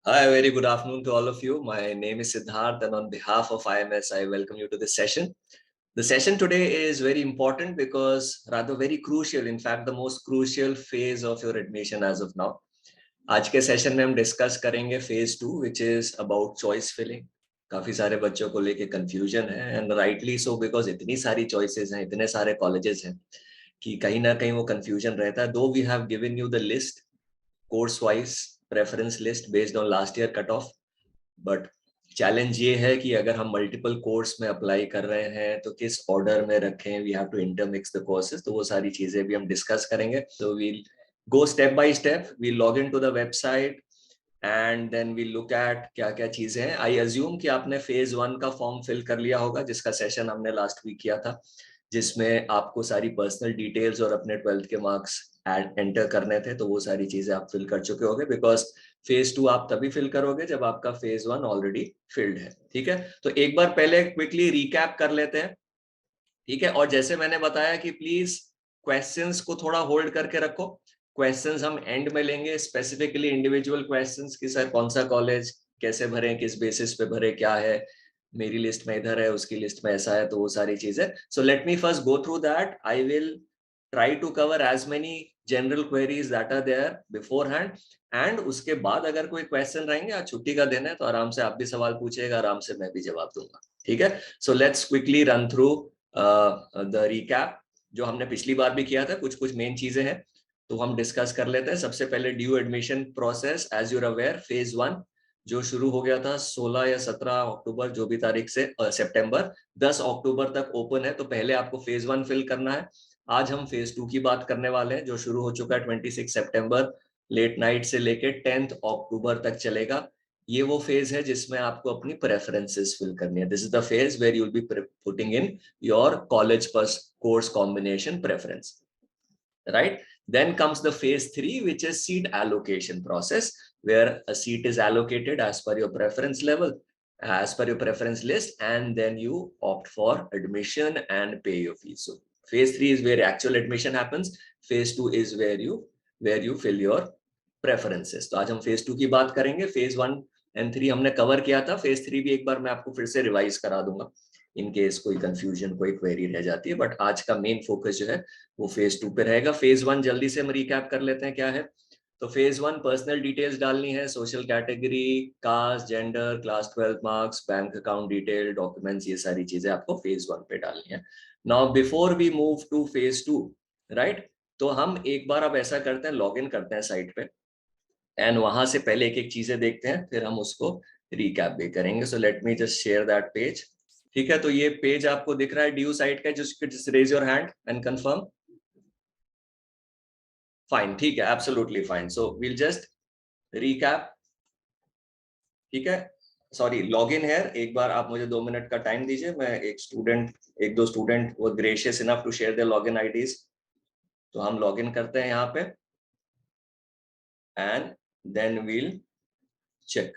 Hi, very good afternoon to all of you. My name is Siddharth, and on behalf of IMS, I welcome you to this session. The session today is very important because rather very crucial, in fact, the most crucial phase of your admission as of now. आज के session में हम discuss करेंगे phase 2 which is about choice filling. काफी सारे बच्चों को लेके कंफ्यूजन है एंड राइटली सो बिकॉज इतनी सारी चॉइसेस हैं, इतने सारे कॉलेजेस हैं कि कहीं ना कहीं वो कंफ्यूजन रहता है. दो we have given you the list course wise preference list based on last year cut off, but challenge ये है कि अगर हम मल्टीपल कोर्स में अप्लाई कर रहे हैं तो किस ऑर्डर में रखें. We have to intermix the courses, तो वो सारी चीजें भी हम डिस्कस करेंगे. So we'll go step by step. We log in to the website and then we look at क्या क्या चीजें हैं. आई अज्यूम कि आपने फेज 1 का फॉर्म फिल कर लिया होगा, जिसका सेशन हमने लास्ट वीक किया था, जिसमें आपको सारी पर्सनल डिटेल्स और अपने 12th के मार्क्स एंटर करने थे. तो वो सारी चीजें आप फिल कर चुके होंगे बिकॉज फेज 2 आप तभी फिल करोगे जब आपका फेज 1 ऑलरेडी फिल्ड है. ठीक है, तो एक बार पहले क्विकली रिकैप कर लेते हैं. ठीक है, और जैसे मैंने बताया कि प्लीज क्वेश्चंस को थोड़ा होल्ड करके रखो. क्वेश्चंस हम एंड में लेंगे, स्पेसिफिकली इंडिविजुअल क्वेश्चंस कि सर कौन सा कॉलेज कैसे भरे, किस बेसिस पे भरे, क्या है, मेरी लिस्ट में इधर है, उसकी लिस्ट में ऐसा है, तो वो सारी चीजें. So let me first go through that. I will try to cover as many general queries that are there beforehand, and उसके बाद अगर कोई क्वेश्चन रहेंगे, आज छुट्टी का दिन है तो आराम से आप भी सवाल पूछिएगा, आराम से मैं भी जवाब दूंगा. ठीक है, so let's quickly run through the recap जो हमने पिछली बार भी किया था. कुछ कुछ मेन चीजें हैं तो हम डिस्कस कर लेते हैं. सबसे पहले the admission process. As you're aware, phase 1 जो शुरू हो गया था 16 या 17 अक्टूबर, जो भी तारीख से, सितंबर 10 अक्टूबर तक ओपन है. तो पहले आपको फेज 1 फिल करना है. आज हम फेज 2 की बात करने वाले हैं जो शुरू हो चुका है 26 सितंबर लेट नाइट से लेके 10 अक्टूबर तक चलेगा. ये वो फेज है जिसमें आपको अपनी प्रेफरेंसेस फिल करनी है. This is the phase where you will be putting in your college course combination preference, right? Then comes the phase 3, which is seat allocation process, where a seat is allocated as per your preference level, as per your preference list, and then you opt for admission and pay your fees. So phase 3 is where actual admission happens. Phase 2 is where you fill your preferences. तो आज हम phase 2 की बात करेंगे. phase 1 and 3 हमने cover किया था. phase 3 भी एक बार मैं आपको फिर से रिवाइज करा दूंगा इन केस कोई कंफ्यूजन, कोई क्वेरी रह जाती है. बट आज का मेन फोकस जो है वो फेज 2 पे रहेगा. फेज 1 जल्दी से हम रिकैप कर लेते हैं क्या है. तो फेज 1 पर्सनल डिटेल्स डालनी है, social category, caste, gender, class 12 marks, bank account detail, documents, ये सारी चीजें आपको फेज 1 पे डालनी है. Now before we move to phase 2, right, तो हम एक बार अब ऐसा करते हैं, लॉग इन करते हैं साइट पे एंड वहां से पहले एक एक चीजें देखते हैं, फिर हम उसको रिकैप भी करेंगे. So let me just share that page. ठीक है, तो ये पेज आपको दिख रहा है ड्यू साइट का. Just raise your hand and confirm. Fine, ठीक है, absolutely fine. So we'll just recap. ठीक है, सॉरी, लॉग इन है. एक बार आप मुझे 2 मिनट का टाइम दीजिए. मैं एक दो स्टूडेंट वो gracious enough to share their log in IDs. तो हम लॉग इन करते हैं यहाँ पे and then we'll check.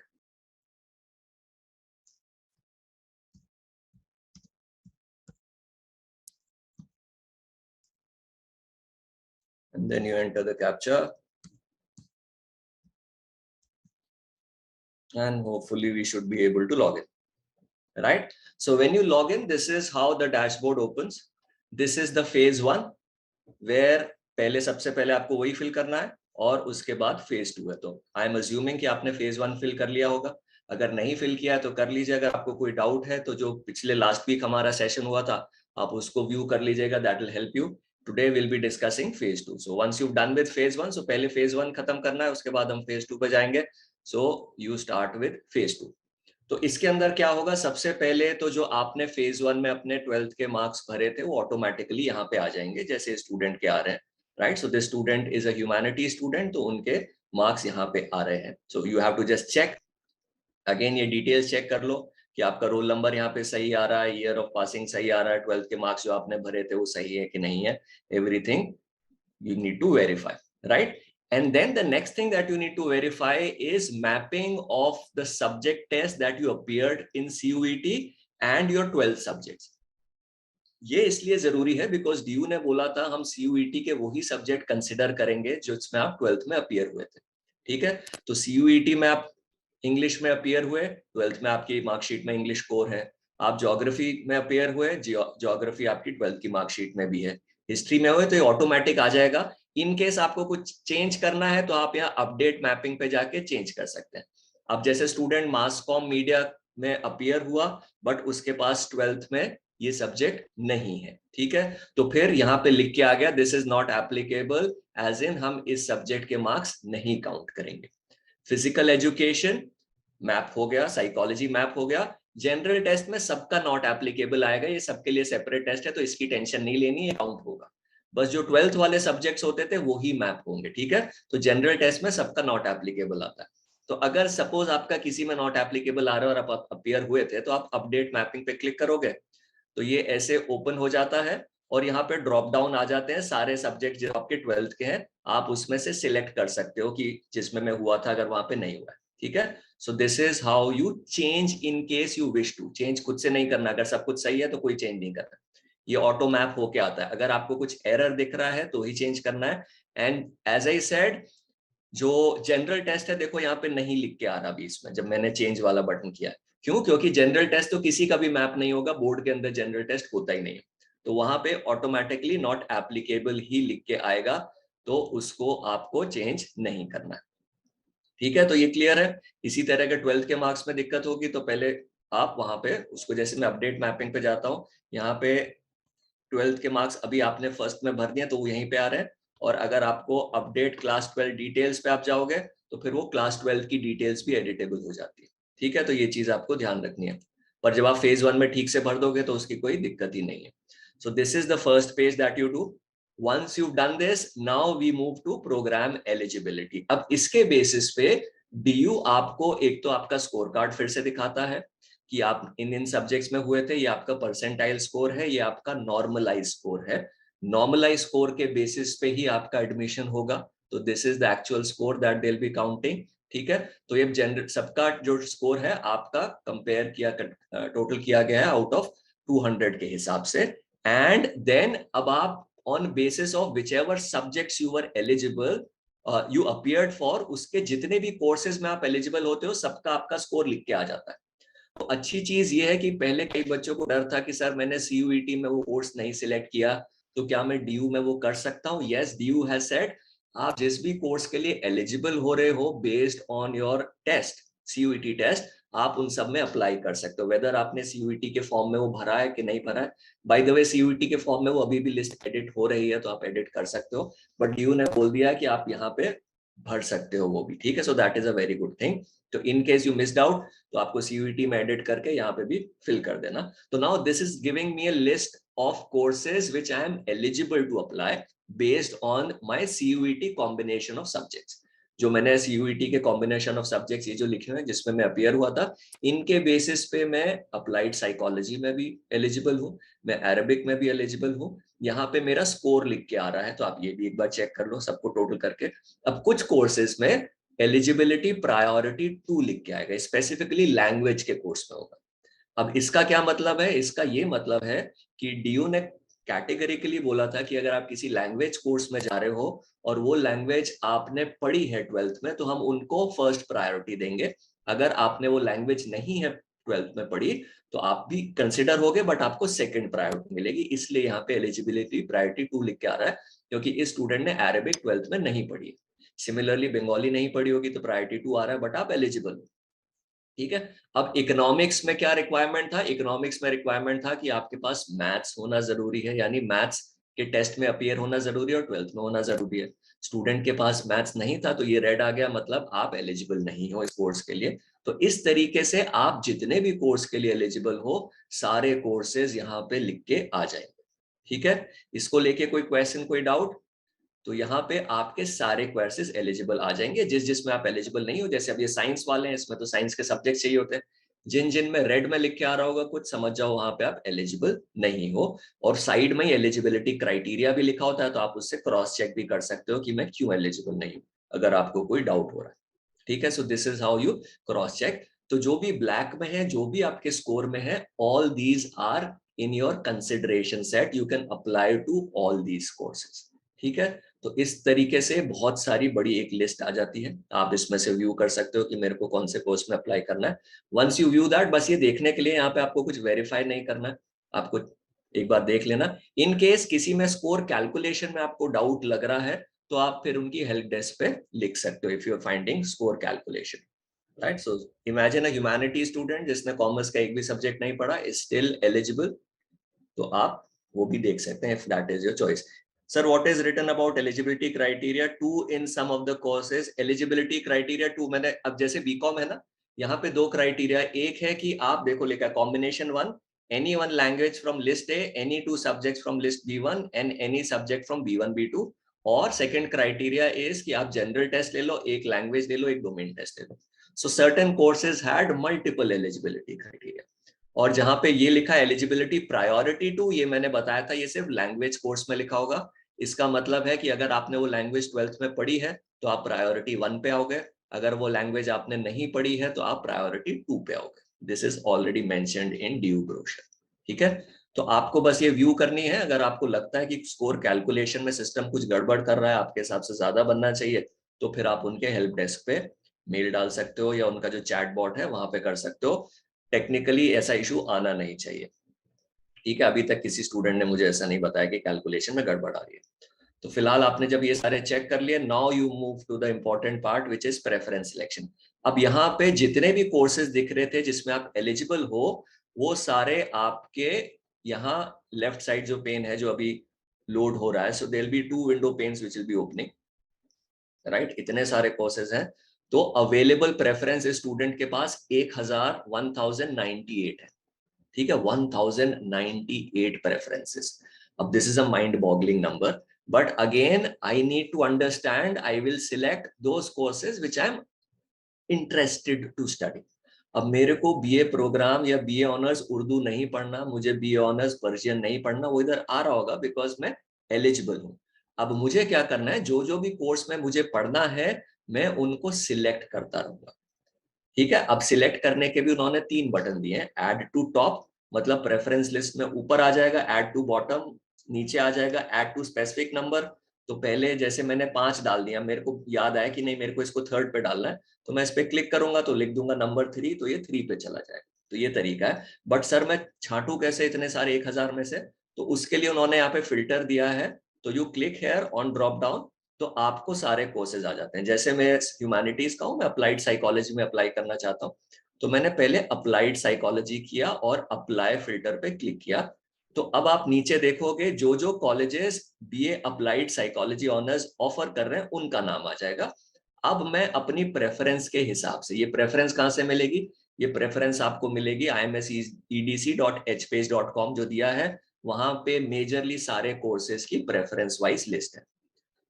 And then you enter the captcha and hopefully we should be able to log in, right? So when you log in, this is how the dashboard opens. This is the phase 1 where पहले सबसे पहले आपको वही fill करना है और उसके बाद फेज 2 है. तो आई एम अज्यूमिंग कि आपने फेज 1 फिल कर लिया होगा. अगर नहीं फिल किया है तो कर लीजिए. अगर आपको कोई डाउट है तो जो पिछले लास्ट वीक हमारा सेशन हुआ था आप उसको व्यू कर लीजिएगा. That will help you. Today we'll be discussing phase 2. So once you done with phase 1, सो पहले फेज 1 खत्म करना है, उसके बाद हम फेज 2 पे जाएंगे. So you start with phase 2. तो इसके अंदर क्या होगा, सबसे पहले तो जो आपने फेज 1 में अपने 12th के मार्क्स भरे थे वो ऑटोमेटिकली यहाँ पे आ जाएंगे जैसे स्टूडेंट के आ रहे हैं, right. So this student is a humanity student, तो उनके मार्क्स यहाँ पे आ रहे हैं. So you have to just check again, ये डिटेल्स चेक कर लो कि आपका रोल नंबर यहाँ पे सही आ रहा है, ईयर ऑफ पासिंग सही आ रहा है, 12th के मार्क्स जो आपने भरे थे वो सही है कि नहीं है. Everything you need to verify, right? And then the next thing that you need to verify is mapping of the subject test that you appeared in CUET and your 12 subjects. ये इसलिए जरूरी है बिकॉज डीयू ने बोला था हम CUET के वही सब्जेक्ट कंसिडर करेंगे जो इसमें आप 12th में अपीयर हुए थे. ठीक है, तो CUET में आप इंग्लिश में अपीयर हुए, 12th में आपकी मार्कशीट में इंग्लिश कोर है। आप ज्योग्राफी में अपीयर हुए, ज्योग्राफी आपकी 12th की मार्कशीट में भी है। हिस्ट्री में हुए तो ये ऑटोमेटिक आ जाएगा। इन केस आपको कुछ चेंज करना है तो आप यहाँ अपडेट मैपिंग पे जाके चेंज कर सकते हैं। अब जैसे स्टूडेंट मास कॉम मीडिया में अपीयर हुआ बट उसके पास 12th में ये सब्जेक्ट नहीं है, ठीक है, तो फिर यहाँ पे लिख के आ गया this is not applicable, as in हम इस सब्जेक्ट के मार्क्स नहीं काउंट करेंगे। फिजिकल एजुकेशन मैप हो गया, साइकोलॉजी मैप हो गया। जनरल टेस्ट में सबका नॉट एप्लीकेबल आएगा, ये सबके लिए सेपरेट टेस्ट है तो इसकी टेंशन नहीं लेनी, ये काउंट होगा। बस जो 12th वाले सब्जेक्ट्स होते थे वो ही मैप होंगे, ठीक है। तो जनरल टेस्ट में सबका नॉट एप्लीकेबल आता है। तो अगर सपोज आपका किसी में नॉट एप्लीकेबल आ रहा है और आप अपीयर हुए थे तो आप अपडेट मैपिंग पे क्लिक करोगे तो ये ऐसे ओपन हो जाता है और यहाँ पे ड्रॉप डाउन आ जाते हैं सारे सब्जेक्ट जो आपके 12th के हैं, आप उसमें से सिलेक्ट कर सकते हो कि जिसमें मैं हुआ था अगर वहां पे नहीं हुआ है, ठीक है। So this is how you change in case you wish to change. खुद से नहीं करना, अगर सब कुछ सही है तो कोई चेंज नहीं करना, ये ऑटो मैप होके आता है। अगर आपको कुछ एरर दिख रहा है तो ही चेंज करना है। एंड एज आई सेड, जो जनरल टेस्ट है देखो यहाँ पे नहीं लिख के आ रहा बीच में जब मैंने चेंज वाला बटन किया है। क्यों? क्योंकि जनरल टेस्ट तो किसी का भी मैप नहीं होगा, बोर्ड के अंदर जनरल टेस्ट होता ही नहीं है, तो वहां पे ऑटोमेटिकली नॉट एप्लीकेबल ही लिख के आएगा, तो उसको आपको चेंज नहीं करना है, ठीक है। तो ये क्लियर है। इसी तरह के 12th के मार्क्स में दिक्कत होगी तो पहले आप वहां पे उसको, जैसे मैं अपडेट मैपिंग पे जाता हूँ, यहाँ पे 12th के मार्क्स अभी आपने फर्स्ट में भर दिए तो वो यहीं पे आ रहे हैं। और अगर आपको अपडेट क्लास 12 डिटेल्स पे आप जाओगे तो फिर वो क्लास 12 की डिटेल्स भी एडिटेबल हो जाती है, ठीक है। तो ये चीज आपको ध्यान रखनी है। पर जब आप फेज 1 में ठीक से भर दोगे तो उसकी कोई दिक्कत ही नहीं है। So this is the first page that you do. Once you done this, now we move to program eligibility. अब इसके बेसिस पे डीयू आपको एक तो आपका स्कोर कार्ड फिर से दिखाता है कि आप इन इन सब्जेक्ट्स में हुए थे, ये आपका परसेंटाइल स्कोर है, ये आपका नॉर्मलाइज स्कोर है। नॉर्मलाइज स्कोर के बेसिस पे ही आपका एडमिशन होगा, तो this is the actual score that they will be counting, ठीक है। तो ये जनरल सबका जो स्कोर है आपका कंपेयर किया, टोटल किया गया है आउट ऑफ 200 के हिसाब से। एंड देन अब आप on basis of which ever subjects you were eligible, you appeared for, उसके जितने भी कोर्सेज में आप एलिजिबल होते हो सबका आपका स्कोर लिख के आ जाता है। तो अच्छी चीज ये है कि पहले कई बच्चों को डर था कि सर मैंने सीयूईटी में वो कोर्स नहीं सिलेक्ट किया तो क्या मैं डीयू में वो कर सकता हूँ। यस, डीयू हैज सेड आप जिस भी कोर्स के लिए एलिजिबल हो रहे हो based on your test, CUET test, आप उन सब में अप्लाई कर सकते हो, वेदर आपने सीयूईटी के फॉर्म में वो भरा है कि नहीं भरा है। बाय द वे सीयूईटी के फॉर्म में वो अभी भी लिस्ट एडिट हो रही है तो आप एडिट कर सकते हो, बट डीयू ने बोल दिया कि आप यहाँ पे भर सकते हो वो भी, ठीक है। So that is a very good thing. तो in case you missed out तो आपको सीयूईटी में एडिट करके यहाँ पे भी फिल कर देना। तो now this is giving me a list of courses which I am eligible to apply based on my CUET combination of subjects. जो मैंने सीयूईटी के कॉम्बिनेशन ऑफ सब्जेक्ट्स ये जो लिखे हुए हैं जिसमें मैं अपियर हुआ था, इनके बेसिस पे मैं अप्लाइड साइकोलॉजी में भी एलिजिबल हूँ, मैं अरेबिक में भी एलिजिबल हूँ। यहाँ पे मेरा स्कोर लिख के आ रहा है तो आप ये भी एक बार चेक कर लो सबको टोटल करके। अब कुछ कोर्सेज में एलिजिबिलिटी प्रायोरिटी 2 लिख के आएगा, स्पेसिफिकली लैंग्वेज के कोर्स में होगा। अब इसका क्या मतलब है? इसका ये मतलब है कि डीयू ने कैटेगरिकली बोला था कि अगर आप किसी लैंग्वेज कोर्स में जा रहे हो और वो लैंग्वेज आपने पढ़ी है 12th में तो हम उनको फर्स्ट प्रायोरिटी देंगे। अगर आपने वो लैंग्वेज नहीं है 12th में पढ़ी तो आप भी कंसिडर होगे बट आपको सेकंड प्रायोरिटी मिलेगी, इसलिए यहाँ पे एलिजिबिलिटी प्रायोरिटी 2 लिख के आ रहा है क्योंकि इस स्टूडेंट ने अरेबिक 12th में नहीं पढ़ी। सिमिलरली बंगाली नहीं पढ़ी होगी तो प्रायोरिटी 2 आ रहा है बट आप एलिजिबल हो, ठीक है। अब इकोनॉमिक्स में क्या रिक्वायरमेंट था? इकोनॉमिक्स में रिक्वायरमेंट था कि आपके पास मैथ्स होना जरूरी है, यानी मैथ्स के टेस्ट में अपीयर होना जरूरी है और 12th में होना जरूरी है। स्टूडेंट के पास मैथ्स नहीं था तो ये रेड आ गया, मतलब आप एलिजिबल नहीं हो इस कोर्स के लिए। तो इस तरीके से आप जितने भी कोर्स के लिए एलिजिबल हो सारे कोर्सेज यहाँ पे लिख के आ जाएंगे, ठीक है। इसको लेके कोई क्वेश्चन, कोई डाउट? तो यहाँ पे आपके सारे कोर्सेज एलिजिबल आ जाएंगे। जिसमें आप एलिजिबल नहीं हो, जैसे अब ये साइंस वाले हैं इसमें तो साइंस के सब्जेक्ट चाहिए होते हैं, जिन जिन में रेड में लिख के आ रहा होगा कुछ, समझ जाओ वहां पे आप एलिजिबल नहीं हो। और साइड में ही एलिजिबिलिटी क्राइटेरिया भी लिखा होता है तो आप उससे क्रॉस चेक भी कर सकते हो कि मैं क्यों एलिजिबल नहीं हूँ, अगर आपको कोई डाउट हो रहा है, ठीक है। So this is how you cross check. तो जो भी ब्लैक में है, जो भी आपके स्कोर में है, all these are in your consideration set, you can apply to all these courses, ठीक है। तो इस तरीके से बहुत सारी बड़ी एक लिस्ट आ जाती है, आप इसमें से व्यू कर सकते हो कि मेरे को कौन से कोर्स में अप्लाई करना है। वंस यू व्यू दैट, बस ये देखने के लिए यहाँ पे आपको कुछ वेरीफाई नहीं करना है, आपको एक बार देख लेना। इन केस किसी में स्कोर कैलकुलेशन में आपको डाउट लग रहा है तो आप फिर उनकी हेल्प डेस्क पे लिख सकते हो, if you are finding score calculation, right. So imagine a humanity student जिसने कॉमर्स का एक भी सब्जेक्ट नहीं पढ़ा इज स्टिल एलिजिबल, तो आप वो भी देख सकते हैं, if that is your choice. Sir what is written about eligibility criteria too in some of the courses? Eligibility criteria too, मैंने अब जैसे बीकॉम है ना, यहाँ पे दो क्राइटेरिया, एक है कि आप देखो लिखा है combination one, any one language from list A, any two subject from list B1 and any subject from B1 B2। और सेकंड क्राइटेरिया इज कि आप जनरल टेस्ट ले लो, एक लैंग्वेज ले लो, एक डोमेन टेस्ट ले लो। So certain courses had multiple eligibility criteria. और जहां पे ये लिखा एलिजिबिलिटी प्रायोरिटी टू, ये मैंने बताया था ये सिर्फ लैंग्वेज कोर्स में लिखा होगा। इसका मतलब है कि अगर आपने वो लैंग्वेज 12th में पढ़ी है तो आप प्रायोरिटी 1 पे आओगे, अगर वो लैंग्वेज आपने नहीं पढ़ी है तो आप प्रायोरिटी 2 पे आओगे। This is already mentioned in due brochure, ठीक है। तो आपको बस ये व्यू करनी है, अगर आपको लगता है कि स्कोर कैलकुलेशन में सिस्टम कुछ गड़बड़ कर रहा है, आपके हिसाब से ज्यादा बनना चाहिए, तो फिर आप उनके हेल्प डेस्क पे मेल डाल सकते हो या उनका जो चैट बॉट है वहां पे कर सकते हो। टेक्निकली ऐसा इशू आना नहीं चाहिए, ठीक है। अभी तक किसी स्टूडेंट ने मुझे ऐसा नहीं बताया कि कैलकुलेशन में गड़बड़ आ रही है। तो फिलहाल आपने जब ये सारे चेक कर लिए, now you move to the important part which is preference selection. अब यहाँ पे जितने भी कोर्सेज दिख रहे थे जिसमें आप एलिजिबल हो, वो सारे आपके यहाँ लेफ्ट साइड जो पेन है जो अभी लोड हो रहा है, so there will be 2 window panes which will be opening, right. इतने सारे कोर्सेज हैं, तो अवेलेबल प्रेफरेंस स्टूडेंट के पास 1098 है, ठीक है। 1098 प्रेफरेंसेस। अब this is a mind boggling number, but again I need to understand, I will select those courses which I am interested to study. अब मेरे को बीए प्रोग्राम या बीए ऑनर्स उर्दू नहीं पढ़ना, मुझे बीए ऑनर्स पर्शियन नहीं पढ़ना, वो इधर आ रहा होगा बिकॉज मैं एलिजिबल हूं। अब मुझे क्या करना है, जो जो भी कोर्स में मुझे पढ़ना है मैं उनको सिलेक्ट करता रहूंगा, ठीक है। अब सिलेक्ट करने के भी उन्होंने 3 बटन दिए हैं। ऐड टू टॉप मतलब प्रेफरेंस लिस्ट में ऊपर आ जाएगा, ऐड टू बॉटम नीचे आ जाएगा, ऐड टू स्पेसिफिक नंबर। तो पहले जैसे मैंने 5 डाल दिया, मेरे को याद आया कि नहीं मेरे को इसको थर्ड पे डालना है, तो मैं इस पे क्लिक करूंगा तो लिख दूंगा नंबर 3, तो ये 3 पे चला जाएगा। तो ये तरीका है। बट सर मैं छांटू कैसे इतने सारे 1000 में से? तो उसके लिए उन्होंने यहाँ पे फिल्टर दिया है। तो you click here on drop down, तो आपको सारे कोर्सेज आ जाते हैं। जैसे मैं ह्यूमैनिटीज का हूं, मैं अप्लाइड साइकोलॉजी में अप्लाई करना चाहता हूं, तो मैंने पहले अप्लाइड साइकोलॉजी किया और अप्लाई फिल्टर पे क्लिक किया। तो अब आप नीचे देखोगे जो जो colleges BA applied psychology honours offer कर रहे हैं उनका नाम आ जाएगा। अब मैं अपनी प्रेफरेंस के हिसाब से, ये प्रेफरेंस कहां से मिलेगी? ये प्रेफरेंस आपको मिलेगी imsedc.hpage.com जो दिया है, वहां पे मेजरली सारे कोर्सेज की प्रेफरेंस वाइज लिस्ट है।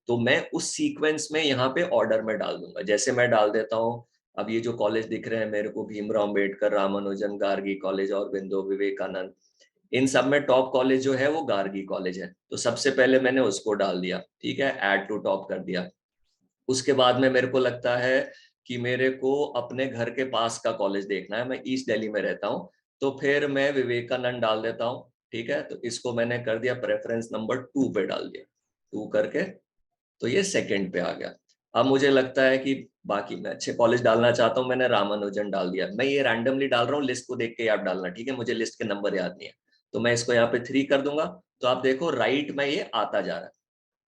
तो मैं उस सीक्वेंस में यहाँ पे ऑर्डर में डाल दूंगा। जैसे मैं डाल देता हूँ, अब ये जो कॉलेज दिख रहे हैं मेरे को, भीमराव अंबेडकर, रामानुजन, गार्गी कॉलेज, औरबिंदो, विवेकानंद, इन सब में टॉप कॉलेज जो है वो गार्गी कॉलेज है, तो सबसे पहले मैंने उसको डाल दिया, ठीक है, ऐड टू टॉप कर दिया। उसके बाद में मेरे को लगता है कि मेरे को अपने घर के पास का कॉलेज देखना है, मैं ईस्ट दिल्ली में रहता हूँ, तो फिर मैं विवेकानंद डाल देता हूँ, ठीक है। तो इसको मैंने कर दिया प्रेफरेंस नंबर 2 पे डाल दिया, 2 करके, तो ये सेकंड पे आ गया। अब मुझे लगता है कि बाकी मैं अच्छे कॉलेज डालना चाहता हूँ, मैंने रामानुजन डाल दिया। मैं ये रैंडमली डाल रहा हूँ, लिस्ट को देख के आप डालना, ठीक है, मुझे लिस्ट के नंबर याद नहीं है। तो मैं इसको यहाँ पे 3 कर दूंगा, तो आप देखो राइट में ये आता जा रहा है।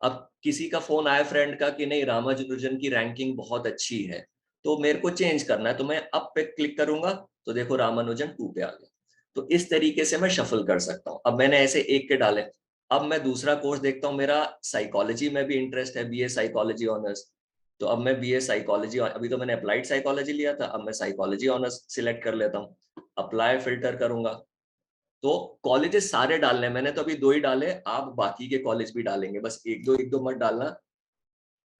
अब किसी का फोन आया फ्रेंड का कि नहीं रामानुजन की रैंकिंग बहुत अच्छी है, तो मेरे को चेंज करना है, तो मैं अप पे क्लिक करूंगा, तो देखो रामानुजन 2 पे आ गया। तो इस तरीके से मैं शफल कर सकता हूँ। अब मैंने ऐसे एक के डाले, अब मैं दूसरा कोर्स देखता हूँ, मेरा साइकोलॉजी में भी इंटरेस्ट है, बीए साइकोलॉजी ऑनर्स, तो अब मैं बीए साइकोलॉजी, अभी तो मैंने अप्लाइड साइकोलॉजी लिया था, अब मैं साइकोलॉजी ऑनर्स सिलेक्ट कर लेता हूँ, अप्लाई फिल्टर करूंगा। तो कॉलेजेस सारे डालने हैं, मैंने तो अभी 2 ही डाले, आप बाकी के कॉलेज भी डालेंगे, बस एक दो मत डालना,